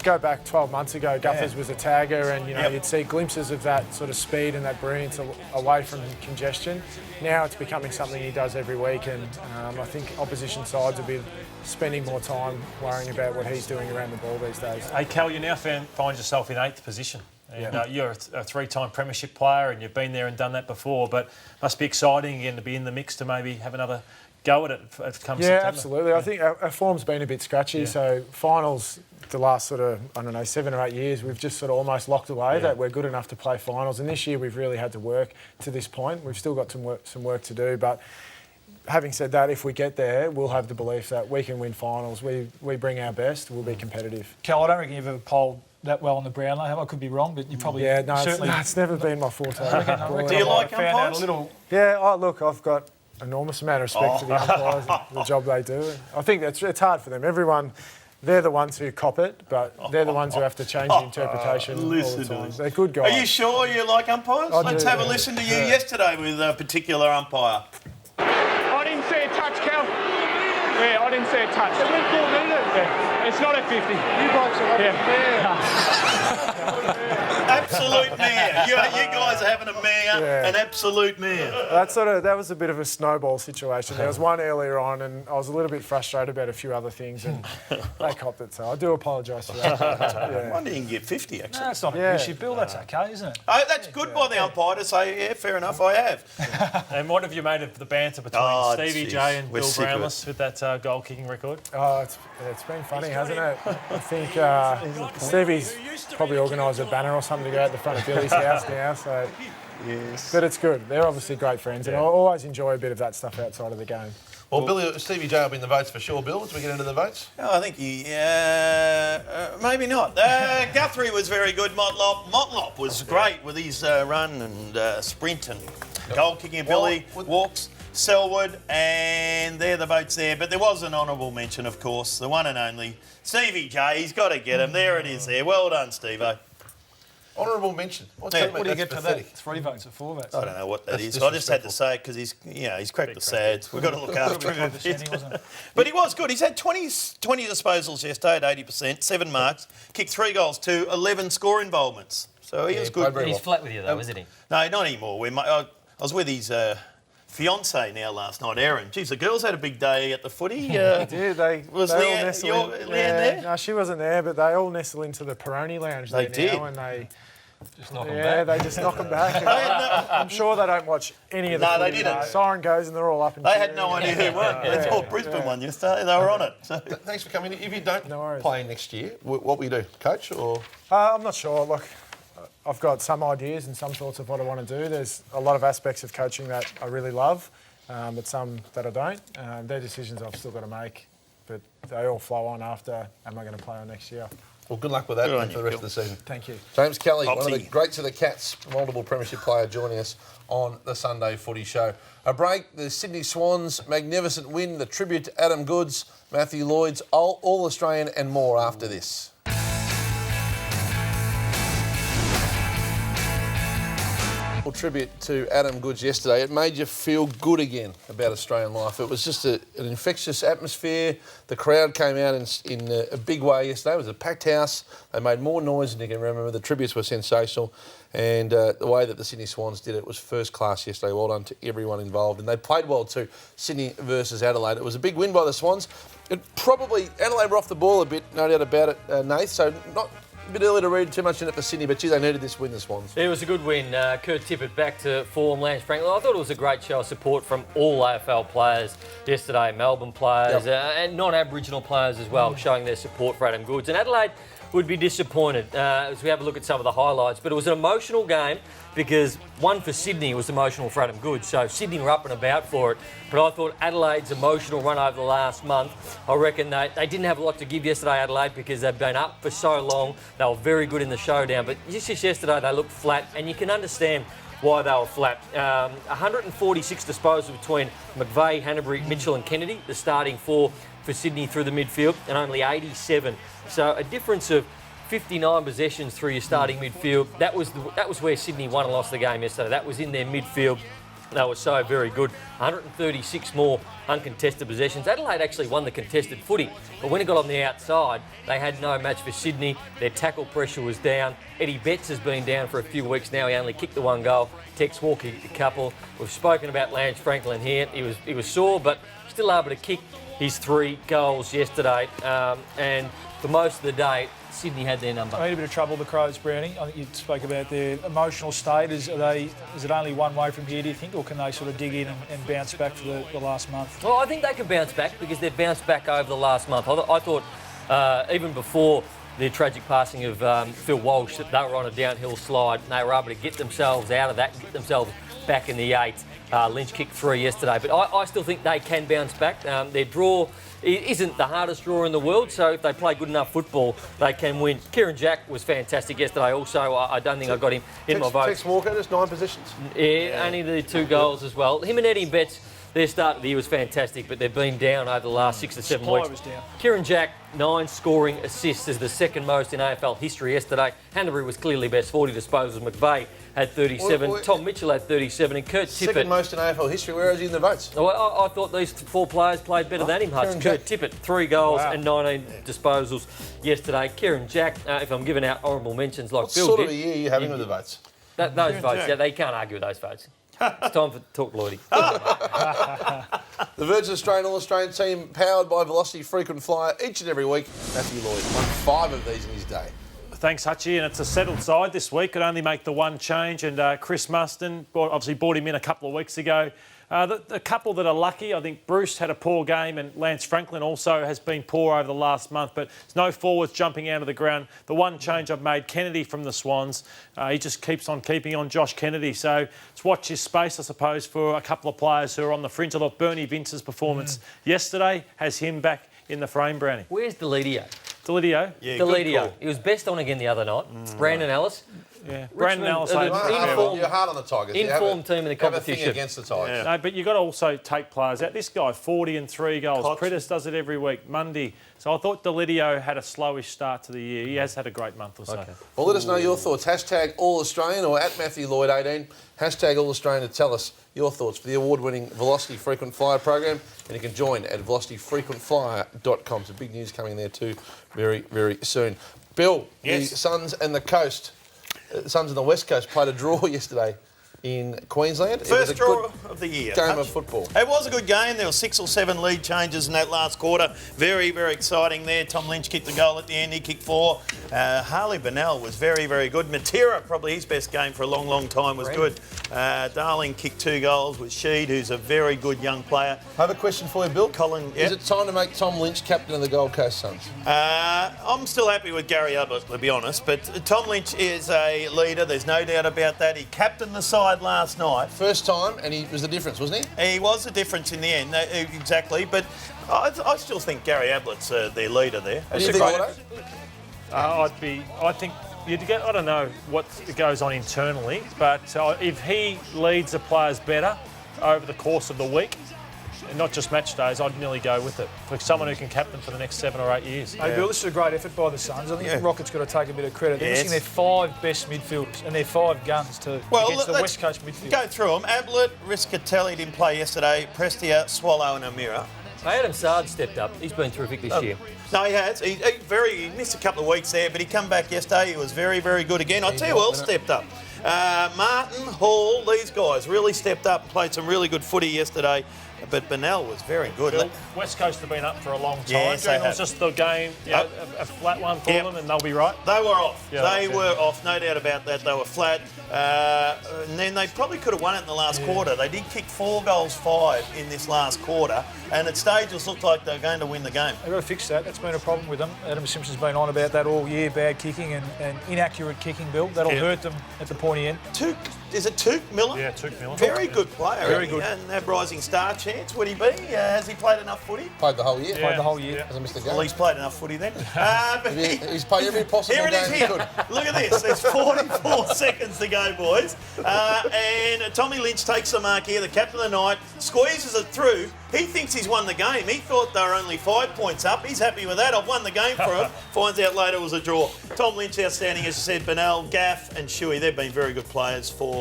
Go back 12 months ago, Guthers was a tagger, and you'd see glimpses of that sort of speed and that brilliance away from congestion. Now it's becoming something he does every week, and I think opposition sides will be spending more time worrying about what he's doing around the ball these days. Hey, Cal, you now find yourself in 8th position. And, you're a 3-time premiership player, and you've been there and done that before, but must be exciting again to be in the mix to maybe have another go at it come September. Yeah, absolutely. I think our form's been a bit scratchy, so finals the last 7 or 8 years, we've just sort of almost locked away that we're good enough to play finals, and this year we've really had to work to this point. We've still got some work to do, but having said that, if we get there, we'll have the belief that we can win finals. We bring our best, we'll be competitive. Cal, I don't reckon you've ever polled that well on the Brownlow. I could be wrong, but you probably certainly... it's never been my forte. Do you like umpires? Yeah, look, I've got enormous amount of respect for the umpires and the job they do. I think it's hard for them. Everyone they're the ones who cop it, but they're the ones who have to change the interpretation all the time. They're good guys. Are you sure you like umpires? Let's have a listen to you yesterday with a particular umpire. I didn't see a touch, Cal. Yeah, I didn't see a touch. It went 4 metres. Yeah. It's not a 50. You blokes are Absolute mare. You guys are having a mare, an absolute mare. That was a bit of a snowball situation. There was one earlier on, and I was a little bit frustrated about a few other things, and they copped it. So I do apologise for that. I wonder you can get 50 actually. No, it's not an issue, Bill. That's okay, isn't it? Oh, that's good by the umpire to say, yeah, fair enough, I have. And what have you made of the banter between Stevie J and Bill Brownless with that goal kicking record? Oh, it's been funny, hasn't it? I think Stevie's probably organised a banner or something to go out the front of Billy's house now. So, but it's good. They're obviously great friends, and I always enjoy a bit of that stuff outside of the game. Well, Stevie J will be in the votes for sure, Bill, as we get into the votes. Oh, I think maybe not. Guthrie was very good. Motlop was great with his run and sprint and goal-kicking ability. Walks, Selwood, and they're the votes there. But there was an honourable mention, of course, the one and only Stevie J. He's got to get him. There it is there. Well done, Steve-O. Honourable mention. What do you get for that? 3 votes or 4 votes? I don't know what that is. I just had to say it because he's cracked the sads. We've got to look after him. But he was good. He's had 20 disposals yesterday at 80%, 7 marks, kicked 3 goals to 11 score involvements. So he was good. He's flat with you though, isn't he? No, not anymore. I was with his fiancée now last night, Erin. Geez, the girls had a big day at the footy. They did. Was Leanne there? No, she wasn't there, but they all nestle into the Peroni lounge They there did. now, and they just knock them back. they just knock them back. I'm sure they don't watch any of the footy. They didn't. Siren goes and they're all up and They had no idea who won. They thought Brisbane won yesterday. They were on it. So. Thanks for coming. If you don't play next year, what will you do? Coach or? I'm not sure. Look, I've got some ideas and some thoughts of what I want to do. There's a lot of aspects of coaching that I really love, but some that I don't. They're decisions I've still got to make, but they all flow on after, am I going to play on next year? Well, good luck with that and for the rest of the season. Thank you. James Kelly, one of the greats of the Cats, multiple premiership player, joining us on the Sunday Footy Show. A break, the Sydney Swans' magnificent win, the tribute to Adam Goodes, Matthew Lloyd's All-Australian and more after this. Tribute to Adam Goodes yesterday. It made you feel good again about Australian life. It was just an infectious atmosphere. The crowd came out in a big way yesterday. It was a packed house. They made more noise than you can remember. The tributes were sensational. And the way that the Sydney Swans did it was first class yesterday. Well done to everyone involved. And they played well too, Sydney versus Adelaide. It was a big win by the Swans. Adelaide were off the ball a bit, no doubt about it, Nath. So not a bit early to read too much in it for Sydney, but gee, they needed this win, the Swans. It was a good win. Kurt Tippett back to form, Lance Franklin. I thought it was a great show of support from all AFL players yesterday, Melbourne players and non-Aboriginal players as well, showing their support for Adam Goodes. And Adelaide would be disappointed as we have a look at some of the highlights. But it was an emotional game because one for Sydney was emotional for Adam Goodes. So Sydney were up and about for it. But I thought Adelaide's emotional run over the last month, I reckon they didn't have a lot to give yesterday, Adelaide, because they've been up for so long. They were very good in the showdown. But just yesterday they looked flat, and you can understand why they were flat. 146 disposals between McVeigh, Hanbury, Mitchell and Kennedy, the starting 4 for Sydney through the midfield, and only 87. So a difference of 59 possessions through your starting midfield. That was where Sydney won and lost the game yesterday. That was in their midfield. They were so very good. 136 more uncontested possessions. Adelaide actually won the contested footy, but when it got on the outside, they had no match for Sydney. Their tackle pressure was down. Eddie Betts has been down for a few weeks now. He only kicked the 1 goal. Tex Walker kicked a couple. We've spoken about Lance Franklin here. He was sore, but still able to kick his 3 goals yesterday. And for most of the day, Sydney had their number. I need a bit of trouble, the Crows, Brownie. I think you spoke about their emotional state. Is it only one way from here, do you think, or can they sort of dig in and bounce back for the last month? Well, I think they can bounce back because they've bounced back over the last month. I thought even before the tragic passing of Phil Walsh, that they were on a downhill slide and they were able to get themselves out of that and get themselves back in the 8. Lynch kicked 3 yesterday, but I still think they can bounce back. Their draw isn't the hardest draw in the world, so if they play good enough football, they can win. Kieran Jack was fantastic yesterday also. I don't think I got him in my vote. Tex Walker, just 9 positions. Yeah, only the 2 goals as well. Him and Eddie Betts, Their start of the year was fantastic, but they've been down over the last 6 to 7 Supply weeks. was down. Kieran Jack, 9 scoring assists, is the second most in AFL history yesterday. Hanbury was clearly best, 40 disposals. McVeigh had 37. Tom Mitchell had 37 and Kurt Tippett... Second most in AFL history. Where is he in the votes? I thought these 4 players played better than him, Hutch. Kurt Tippett, 3 goals and 19 disposals yesterday. Kieran Jack, if I'm giving out honourable mentions like Bill What did... sort of a year are you having with the votes? Those votes, yeah, they can't argue with those votes. It's time for Talk Lloydie. The Virgin Australian All-Australian team, powered by Velocity Frequent Flyer, each and every week. Matthew Lloyd won 5 of these in his day. Thanks, Hutchie, and it's a settled side this week. Could only make the one change, and Chris Muston obviously brought him in a couple of weeks ago. The couple that are lucky, I think Bruce had a poor game, and Lance Franklin also has been poor over the last month, but there's no forwards jumping out of the ground. The one change I've made, Kennedy from the Swans, he just keeps on keeping on Josh Kennedy, so let's watch his space, I suppose, for a couple of players who are on the fringe. I thought Bernie Vince's performance yesterday has him back in the frame, Brownie. Where's Delidio? Delidio? Yeah, Delidio. He was best on again the other night. Brandon Ellis. Yeah, Brandon Ellis. You're hard on the Tigers. Informed team in the competition. Have a thing against the Tigers. No, but you've got to also take players out. This guy, 40 and 3 goals. Prentice does it every week. Mundy. So I thought Delidio had a slowish start to the year. He has had a great month or so. Okay. Well, let us know your thoughts. Hashtag All-Australian or at Matthew Lloyd 18. Hashtag All-Australian to tell us your thoughts for the award-winning Velocity Frequent Flyer program. And you can join at velocityfrequentflyer.com. So big news coming there too very, very soon. Bill, the Suns and the Coast. Suns and the West Coast played a draw yesterday in Queensland. First draw of the year. Game of football. It was a good game. There were 6 or 7 lead changes in that last quarter. Very, very exciting there. Tom Lynch kicked the goal at the end. He kicked 4. Harley Bennell was very, very good. Matera, probably his best game for a long, long time, was good. Darling kicked 2 goals with Sheed, who's a very good young player. I have a question for you, Bill. Colin, Is it time to make Tom Lynch captain of the Gold Coast Suns? I'm still happy with Gary Ablett, to be honest, but Tom Lynch is a leader. There's no doubt about that. He captained the side last night. First time, and he was the difference, wasn't he? He was the difference in the end, exactly. But I still think Gary Ablett's their leader there. What do you think, Otto? I think you'd get. I don't know what goes on internally, but if he leads the players better over the course of the week, and not just match days, I'd nearly go with it. For someone who can captain for the next 7 or 8 years. Hey, Bill, this is a great effort by the Suns. I think the Rockets got to take a bit of credit. They're missing their 5 best midfielders and their 5 guns too against the West Coast midfield. Go through them. Ablett, Riscatelli didn't play yesterday. Prestia, Swallow and Amira. Adam Sard stepped up. He's been terrific this year. No, he has. He missed a couple of weeks there, but he come back yesterday. He was very, very good again. I tell you who else stepped up. Martin, Hall, these guys really stepped up and played some really good footy yesterday. But Bennell was very good. Bill, West Coast have been up for a long time. Yes, It was just the game, a flat one for them, and they'll be right. They were off. They were off, no doubt about that. They were flat. And then they probably could have won it in the last quarter. They did kick 4 goals 5 in this last quarter, and at stages looked like they were going to win the game. They've got to fix that. That's been a problem with them. Adam Simpson's been on about that all year, bad kicking and inaccurate kicking, Bill. That'll hurt them at the pointy end. Is it Touk Miller? Yeah, Touk Miller. Very good player. Very good. And have rising star chance. Would he be? Has he played enough footy? Played the whole year. Played the whole year. Hasn't missed a game. Well, he's played enough footy then. He's played every possible Here it is game here. he could. Look at this. There's 44 seconds to go, boys. And Tommy Lynch takes the mark here, the captain of the night, squeezes it through. He thinks he's won the game. He thought they were only 5 points up. He's happy with that. I've won the game for him. Finds out later it was a draw. Tom Lynch outstanding, as you said. Bennell, Gaff and Shuey, they've been very good players for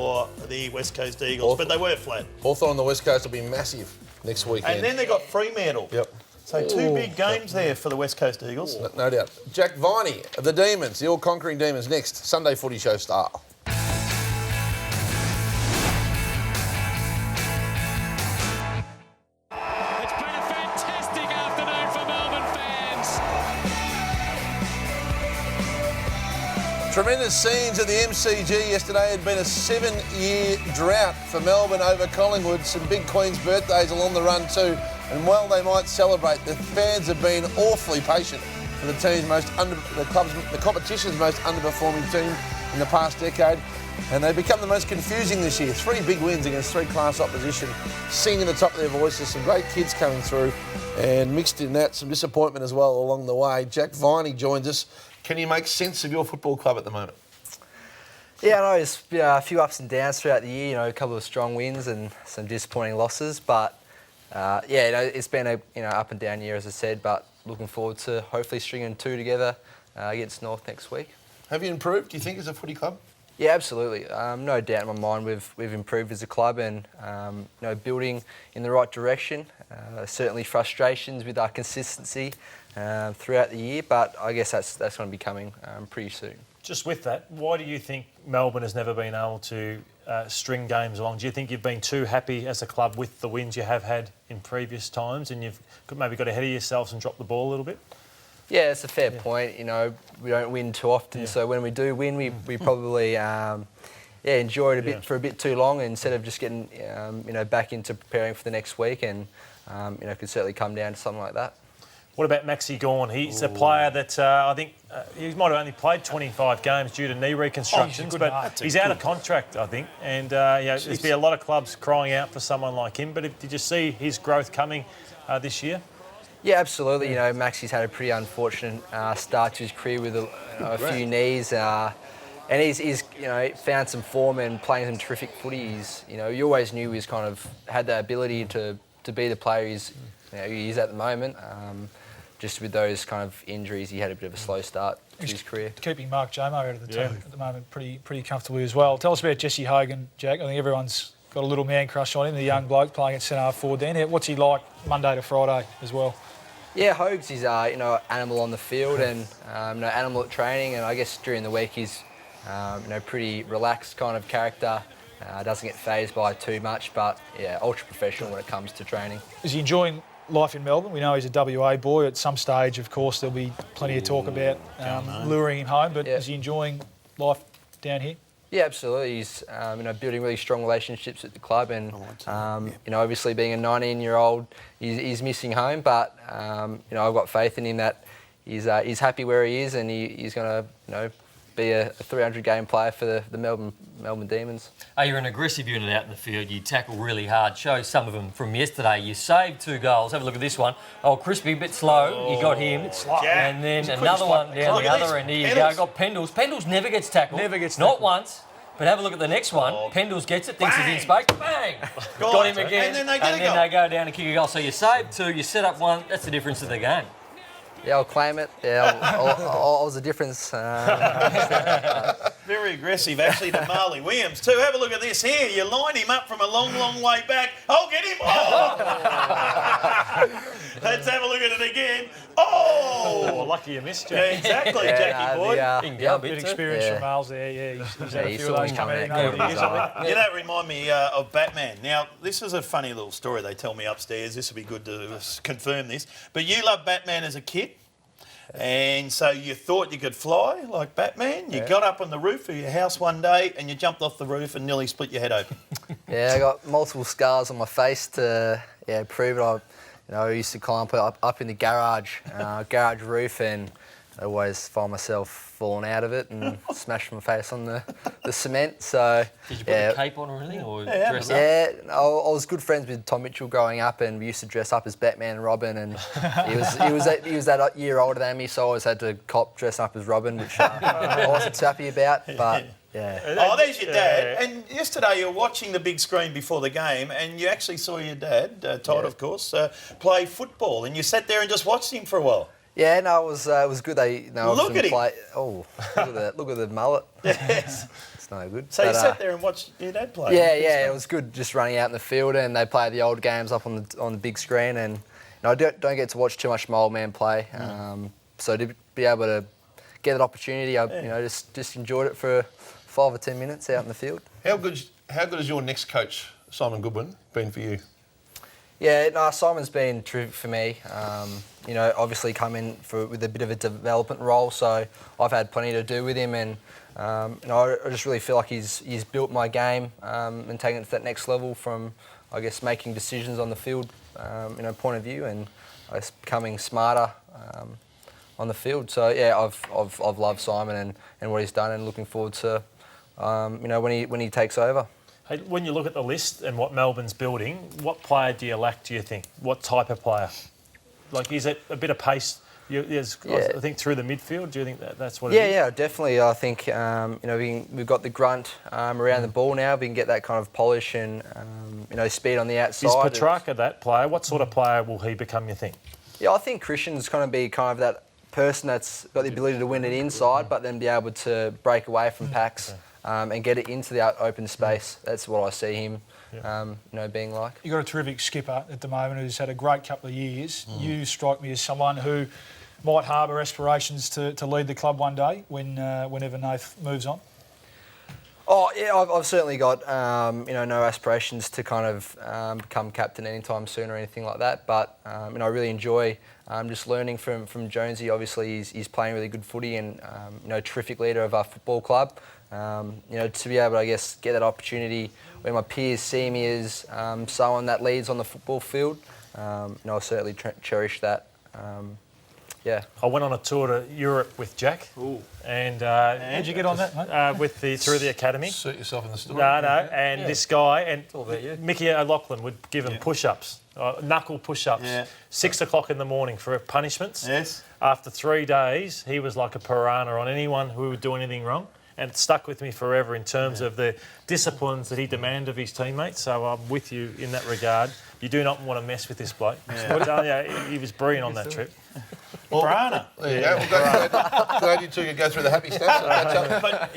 the West Coast Eagles, but they were flat. Hawthorn on the West Coast will be massive next weekend. And then they got Fremantle. Yep. So 2 big games there for the West Coast Eagles. No doubt. Jack Viney of the Demons, the all-conquering Demons, next. Sunday Footy Show style. Tremendous scenes at the MCG yesterday. It had been a 7-year drought for Melbourne over Collingwood. Some big Queen's birthdays along the run too. And while they might celebrate, the fans have been awfully patient for the competition's most underperforming team in the past decade. And they've become the most confusing this year. 3 big wins against 3-class opposition, singing at the top of their voices, some great kids coming through, and mixed in that, some disappointment as well along the way. Jack Viney joins us. Can you make sense of your football club at the moment? Yeah, I know there's a few ups and downs throughout the year, a couple of strong wins and some disappointing losses, but It's been a up and down year, as I said, but looking forward to hopefully stringing 2 together against North next week. Have you improved, do you think, as a footy club? Yeah, absolutely. No doubt in my mind we've improved as a club and building in the right direction. Certainly frustrations with our consistency throughout the year, but I guess that's going to be coming pretty soon. Just with that, why do you think Melbourne has never been able to string games along? Do you think you've been too happy as a club with the wins you have had in previous times and you've maybe got ahead of yourselves and dropped the ball a little bit? Yeah, it's a fair point. We don't win too often, so when we do win, we probably enjoy it for a bit too long instead of just getting back into preparing for the next week, and could certainly come down to something like that. What about Maxi Gawn? He's a player that I think he might have only played 25 games due to knee reconstructions, but he's out of contract, I think, and there's been a lot of clubs crying out for someone like him. But did you see his growth coming this year? Yeah, absolutely. Maxi's had a pretty unfortunate start to his career with a few knees, and he's found some form and playing some terrific footy. You always knew he's kind of had that ability to be the player he is at the moment. Just with those kind of injuries, he had a bit of a slow start to his career. Keeping Mark Jomo out of the team at the moment pretty comfortably as well. Tell us about Jesse Hogan, Jack. I think everyone's got a little man crush on him, the young bloke playing at centre half forward then. What's he like Monday to Friday as well? Yeah, Hogs is animal on the field and animal at training, and I guess during the week he's pretty relaxed kind of character. Doesn't get fazed by too much, but ultra professional when it comes to training. Is he enjoying life in Melbourne? We know he's a WA boy. At some stage, of course, there'll be plenty of talk about luring him home, but is he enjoying life down here? Yeah, absolutely. He's building really strong relationships at the club, and obviously being a 19-year-old, he's missing home. But I've got faith in him that he's happy where he is, and he's going to be a 300-game player for the Melbourne Demons. You're an aggressive unit out in the field. You tackle really hard. Show some of them from yesterday. You saved 2 goals. Have a look at this one. Oh, Crispy, a bit slow. You got him. And then another one down the other end. Here you go. Got Pendles. Pendles never gets tackled. Not once. But have a look at the next one. Pendles gets it, thinks he's in space. Bang! Got him again. And then they go down and kick a goal. So you saved 2, you set up 1. That's the difference of the game. Yeah, I'll claim it. Yeah, I was the difference. Very aggressive, actually, to Marley Williams, too. Have a look at this here. You line him up from a long, long way back. Oh, get him! Oh! Let's have a look at it again. Oh! Lucky you missed, Jack. Yeah, exactly, Jackie boy. A bit of experience from Miles there. Yeah, he's had a few of those coming in. You don't remind me of Batman. Now, this is a funny little story they tell me upstairs. This will be good to confirm this. But you loved Batman as a kid? And so you thought you could fly like Batman. You got up on the roof of your house one day and you jumped off the roof and nearly split your head open. Yeah, I got multiple scars on my face to prove it. I used to climb up in the garage roof, and I always find myself falling out of it and smashing my face on the cement. So did you put a cape on or anything, or dress up? Yeah, I was good friends with Tom Mitchell growing up, and we used to dress up as Batman and Robin. And he was that year older than me, so I always had to cop dressing up as Robin, which I wasn't too happy about. But yeah. Oh, there's your dad. And yesterday you were watching the big screen before the game, and you actually saw your dad, Todd, of course, play football, and you sat there and just watched him for a while. Yeah, no, it was good. Look at him. Look at the mullet. Yes. It's no good. So you sat there and watched your dad play? Yeah, it was good just running out in the field, and they play the old games up on the big screen, and I don't get to watch too much of my old man play. So to be able to get that opportunity, I just enjoyed it for 5 or 10 minutes out in the field. How good has your next coach, Simon Goodwin, been for you? Yeah, no, Simon's been terrific for me. Obviously come in with a bit of a development role, so I've had plenty to do with him, and I just really feel like he's built my game and taken it to that next level from, I guess, making decisions on the field, point of view, and I guess becoming smarter on the field. So yeah, I've loved Simon and what he's done, and looking forward to when he takes over. Hey, when you look at the list and what Melbourne's building, what player do you lack, do you think? What type of player? Like, is it a bit of pace? I think through the midfield, do you think that's what it is? Yeah, definitely. I think, we've got the grunt around the ball now. We can get that kind of polish and, speed on the outside. Is Petrarca that player? What sort of player will he become, you think? Yeah, I think Christian's going to be kind of that person that's got the ability to win it inside, but then be able to break away from packs and get it into the open space. That's what I see him, being like. You've got a terrific skipper at the moment who's had a great couple of years. You strike me as someone who might harbour aspirations to lead the club one day whenever Nath moves on. Oh yeah, I've certainly got no aspirations to kind of become captain anytime soon or anything like that. But I really enjoy just learning from Jonesy. Obviously, he's playing really good footy and terrific leader of our football club. To be able to, I guess, get that opportunity where my peers see me as someone that leads on the football field. I certainly cherish that. Yeah. I went on a tour to Europe with Jack. Ooh. And how'd you get on that, mate? Through the academy. Suit yourself in the story. No. And this guy and Mickey O'Loughlin would give him push-ups, knuckle push-ups, 6 o'clock in the morning for punishments. Yes. After 3 days, he was like a piranha on anyone who would do anything wrong. And it stuck with me forever in terms of the disciplines that he demanded of his teammates. So I'm with you in that regard. You do not want to mess with this bloke. He was brilliant on that trip. Well, Piranha. There you go. Glad you two could go through the happy stats.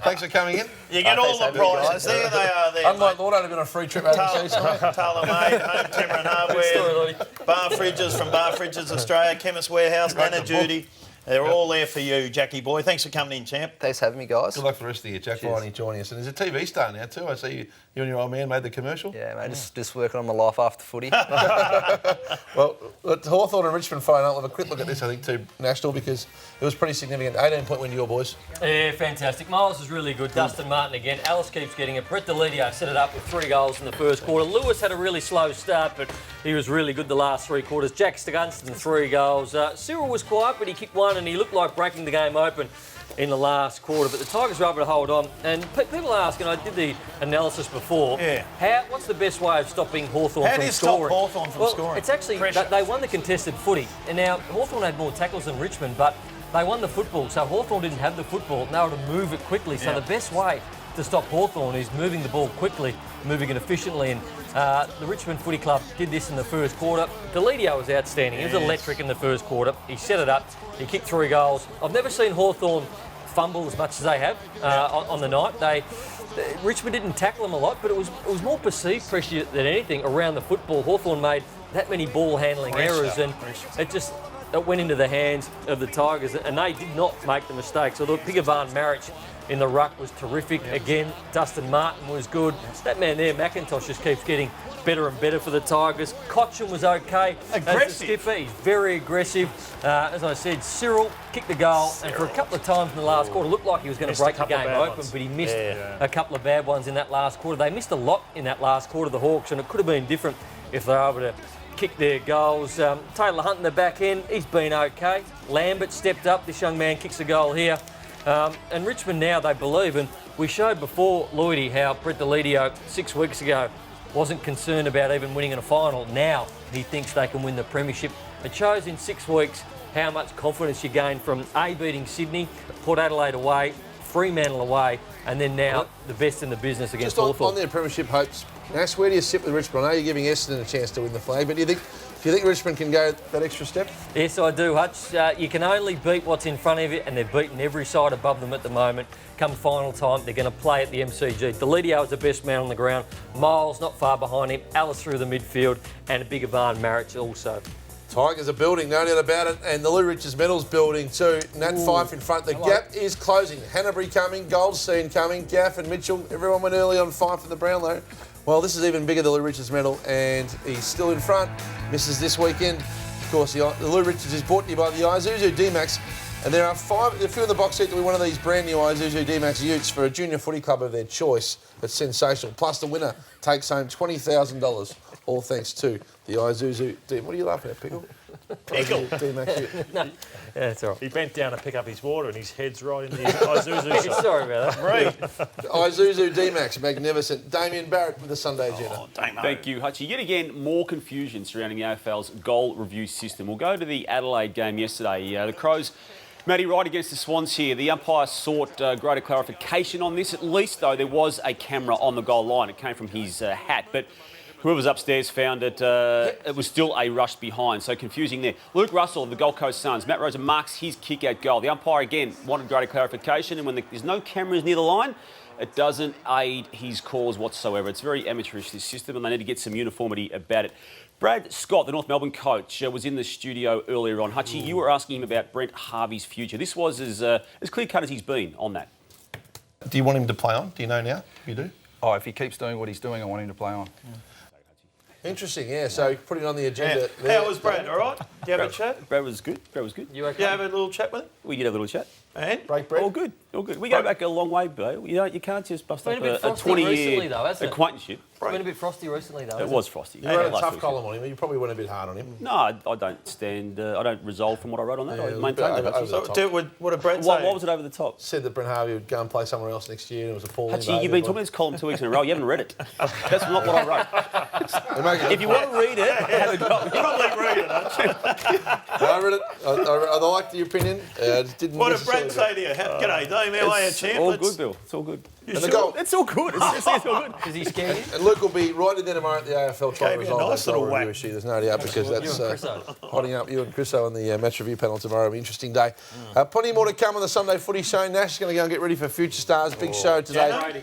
Thanks for coming in. You get all the prizes. There they are. There, unlike Lord, I'd have been on a free trip overseas. Talamade, Home Timber and Hardware, Bar Fridges from Bar Fridges Australia, Chemist Warehouse, Nana Judy. They're all there for you, Jackie boy. Thanks for coming in, champ. Thanks for having me, guys. Good luck for the rest of the year. Jack Viney joining us. And there's a TV star now too. I see you and your old man made the commercial. Yeah, mate, just working on my life after footy. Well, Hawthorn and Richmond phone up. We'll have a quick look at this, I think, too, national, because it was pretty significant. 18-point win to your boys. Yeah, fantastic. Miles is really good. Dustin Martin again. Alice keeps getting it. Brett Delidio set it up with 3 goals in the first quarter. Lewis had a really slow start, but he was really good the last 3 quarters. Jack Gunston, 3 goals. Cyril was quiet, but he kicked one and he looked like breaking the game open in the last quarter. But the Tigers were able to hold on. And people ask, and I did the analysis before, what's the best way of stopping Hawthorn from scoring? How do you stop Hawthorn from scoring? It's actually, they won the contested footy. And now, Hawthorn had more tackles than Richmond, but they won the football. So Hawthorn didn't have the football, and they were to move it quickly. So the best way to stop Hawthorn is moving the ball quickly, moving it efficiently. And the Richmond Footy Club did this in the first quarter. Delidio was outstanding. He was electric in the first quarter. He set it up. He kicked 3 goals. I've never seen Hawthorn fumble as much as they have on the night. Richmond didn't tackle them a lot, but it was more perceived pressure than anything around the football. Hawthorn made that many ball handling errors, and it went into the hands of the Tigers, and they did not make the mistakes. Although Pigavan Marich in the ruck was terrific. Again, Dustin Martin was good. That man there, McIntosh, just keeps getting better and better for the Tigers. Cotchin was okay. Aggressive. As the skipper, he's very aggressive. As I said, Cyril kicked the goal, and for a couple of times in the last quarter, looked like he was going to break the game open, but he missed a couple of bad ones in that last quarter. They missed a lot in that last quarter, the Hawks, and it could have been different if they were able to kick their goals. Taylor Hunt in the back end, he's been okay. Lambert stepped up. This young man kicks a goal here. And Richmond now, they believe, and we showed before, Lloydie, how Brett Delidio 6 weeks ago wasn't concerned about even winning in a final. Now he thinks they can win the premiership. It shows in 6 weeks how much confidence you gain from beating Sydney, Port Adelaide away, Fremantle away, and then now the best in the business against Hawthorn. On their premiership hopes, Nash, where do you sit with Richmond? I know you're giving Essendon a chance to win the flag, but do you think Richmond can go that extra step? Yes, I do, Hutch. You can only beat what's in front of you, and they've beaten every side above them at the moment. Come final time, they're going to play at the MCG. Delidio is the best man on the ground. Miles not far behind him. Alice through the midfield, and a bigger Barn Marich also. Tigers are building, no doubt about it, and the Lou Richards medal's building too. Nat Fyfe in front. The gap is closing. Hanbury coming, Goldstein coming, Gaff and Mitchell. Everyone went early on Fyfe in the Brownlow. Well, this is even bigger, the Lou Richards medal, and he's still in front. Misses this weekend. Of course, the Lou Richards is brought to you by the Isuzu D-Max, and there are a few in the box seat to be one of these brand new Isuzu D-Max utes for a junior footy club of their choice. It's sensational. Plus, the winner takes home $20,000, all thanks to the Isuzu D. What are you laughing at, Pickle? Pickle. D-Max ute. No. Yeah, that's all right. He bent down to pick up his water and his head's right in the Isuzu shop. Sorry about that. Right. Isuzu D-Max, magnificent. Damien Barrett with the Sunday Agenda. Thank you, Hutchie. Yet again, more confusion surrounding the AFL's goal review system. We'll go to the Adelaide game yesterday. The Crows Matty, right against the Swans here. The umpire sought greater clarification on this. At least, though, there was a camera on the goal line. It came from his hat, but whoever's upstairs found it. It was still a rush behind, so confusing there. Luke Russell of the Gold Coast Suns. Matt Rosa marks his kick-out goal. The umpire, again, wanted greater clarification, and when there's no cameras near the line, it doesn't aid his cause whatsoever. It's very amateurish, this system, and they need to get some uniformity about it. Brad Scott, the North Melbourne coach, was in the studio earlier on. Hutchie, you were asking him about Brent Harvey's future. This was as clear-cut as he's been on that. Do you want him to play on? Do you know now? You do? Oh, if he keeps doing what he's doing, I want him to play on. Interesting, yeah. So put it on the agenda. Yeah. How was Brad? All right? Did you have a chat? Brad was good. You okay? You have a little chat with him? We did have a little chat. And? Break bread? All good. We go back a long way, bro. You can't just bust up a 20-year acquaintanceship. It's been a bit frosty recently, though. It was frosty. You wrote a tough column on him. You probably went a bit hard on him. No, I don't stand. I don't resolve from what I wrote on that. I maintain that. What did Brent say? What was it over the top? Said that Brent Harvey would go and play somewhere else next year, and it was appalling. Hutchie, you've been talking about this column 2 weeks in a row. You haven't read it. That's not what I wrote. If you want to read it, have a go. Probably read it, I read it. I liked the opinion. What did Brent say to you? G'day, Dave. How are you, champ? All good, Bill. It's all good. It's all good. It's all good. Is he scared you? And Luke will be right in there tomorrow at the AFL trying to resolve nice little review issue. There's no doubt, because that's hotting up you and Chriso on the match review panel tomorrow. It'll be an interesting day. Plenty more to come on the Sunday Footy Show. Nash is going to go and get ready for Future Stars. Big show today.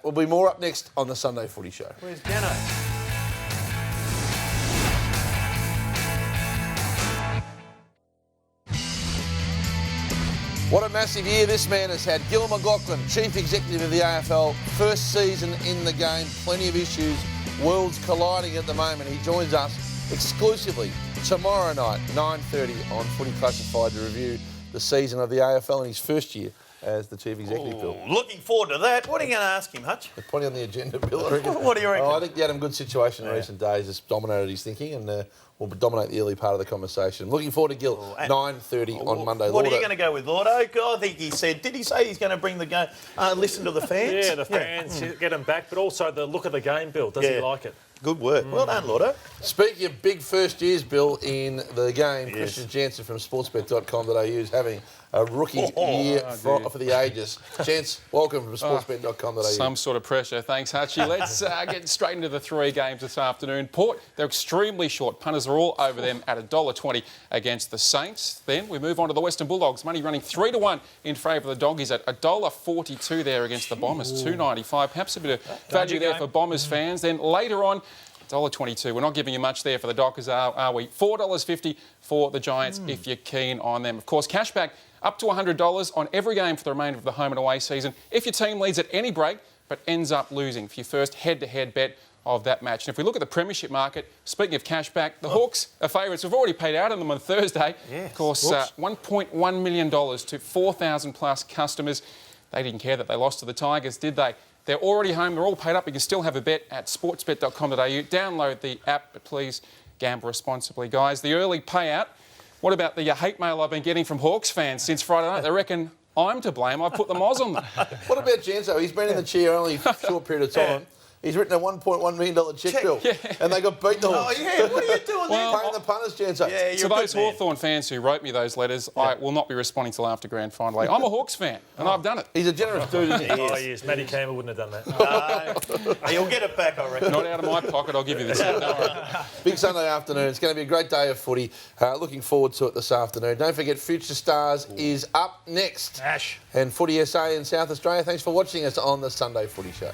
Will be more up next on the Sunday Footy Show. Where's Gano? What a massive year this man has had. Gillon McLachlan, Chief Executive of the AFL, first season in the game, plenty of issues, worlds colliding at the moment. He joins us exclusively tomorrow night, 9:30 on Footy Classified to review the season of the AFL in his first year as the Chief Executive, Bill. Looking forward to that. What are you going to ask him, Hutch? They're putting on the agenda, Bill, I reckon. What do you reckon? I think he had a good situation in recent days. It's dominated his thinking and will dominate the early part of the conversation. Looking forward to Gil, 9:30 on Monday. What are you going to go with, Lordo? I think he said, did he say he's going to bring the game, listen to the fans? Yeah, the fans, get them back, but also the look of the game, Bill. Does he like it? Good work. Well done, Lordo. Speaking of big first years, Bill, in the game, Christian Jansen from sportsbet.com.au is having a rookie year for the ages. Gents, welcome from sportsbet.com.au. Some sort of pressure. Thanks, Hutchie. Let's get straight into the three games this afternoon. Port, they're extremely short. Punters are all over them at $1.20 against the Saints. Then we move on to the Western Bulldogs. Money running 3-1 in favour of the Doggies at $1.42 there against the Bombers, $2.95. Perhaps a bit of value there for Bombers fans. Then later on, $1.22. We're not giving you much there for the Dockers, are we? $4.50 for the Giants if you're keen on them. Of course, cashback up to $100 on every game for the remainder of the home and away season if your team leads at any break but ends up losing for your first head-to-head bet of that match. And if we look at the premiership market, speaking of cashback, the Hawks are favourites. We've already paid out on them on Thursday. Yes. Of course, $1.1 million to 4,000 plus customers. They didn't care that they lost to the Tigers, did they? They're already home. They're all paid up. You can still have a bet at sportsbet.com.au. Download the app, but please gamble responsibly, guys. The early payout. What about the hate mail I've been getting from Hawks fans since Friday night? They reckon I'm to blame. I put the Moz on them. What about Janso? He's been in the chair only a short period of time. He's written a $1.1 million cheque bill, and they got beat the Hawks. Oh, yeah, what are you doing there? Paying the punters, Janso. Yeah, to those Hawthorn fans who wrote me those letters, I will not be responding till after grand final day. I'm a Hawks fan, and I've done it. He's a generous dude, isn't he? Oh, yes. Matty Campbell wouldn't have done that. He'll get it back, I reckon. Not out of my pocket, I'll give you this. Big Sunday afternoon. It's going to be a great day of footy. Looking forward to it this afternoon. Don't forget, Future Stars is up next. Ash. And Footy SA in South Australia. Thanks for watching us on the Sunday Footy Show.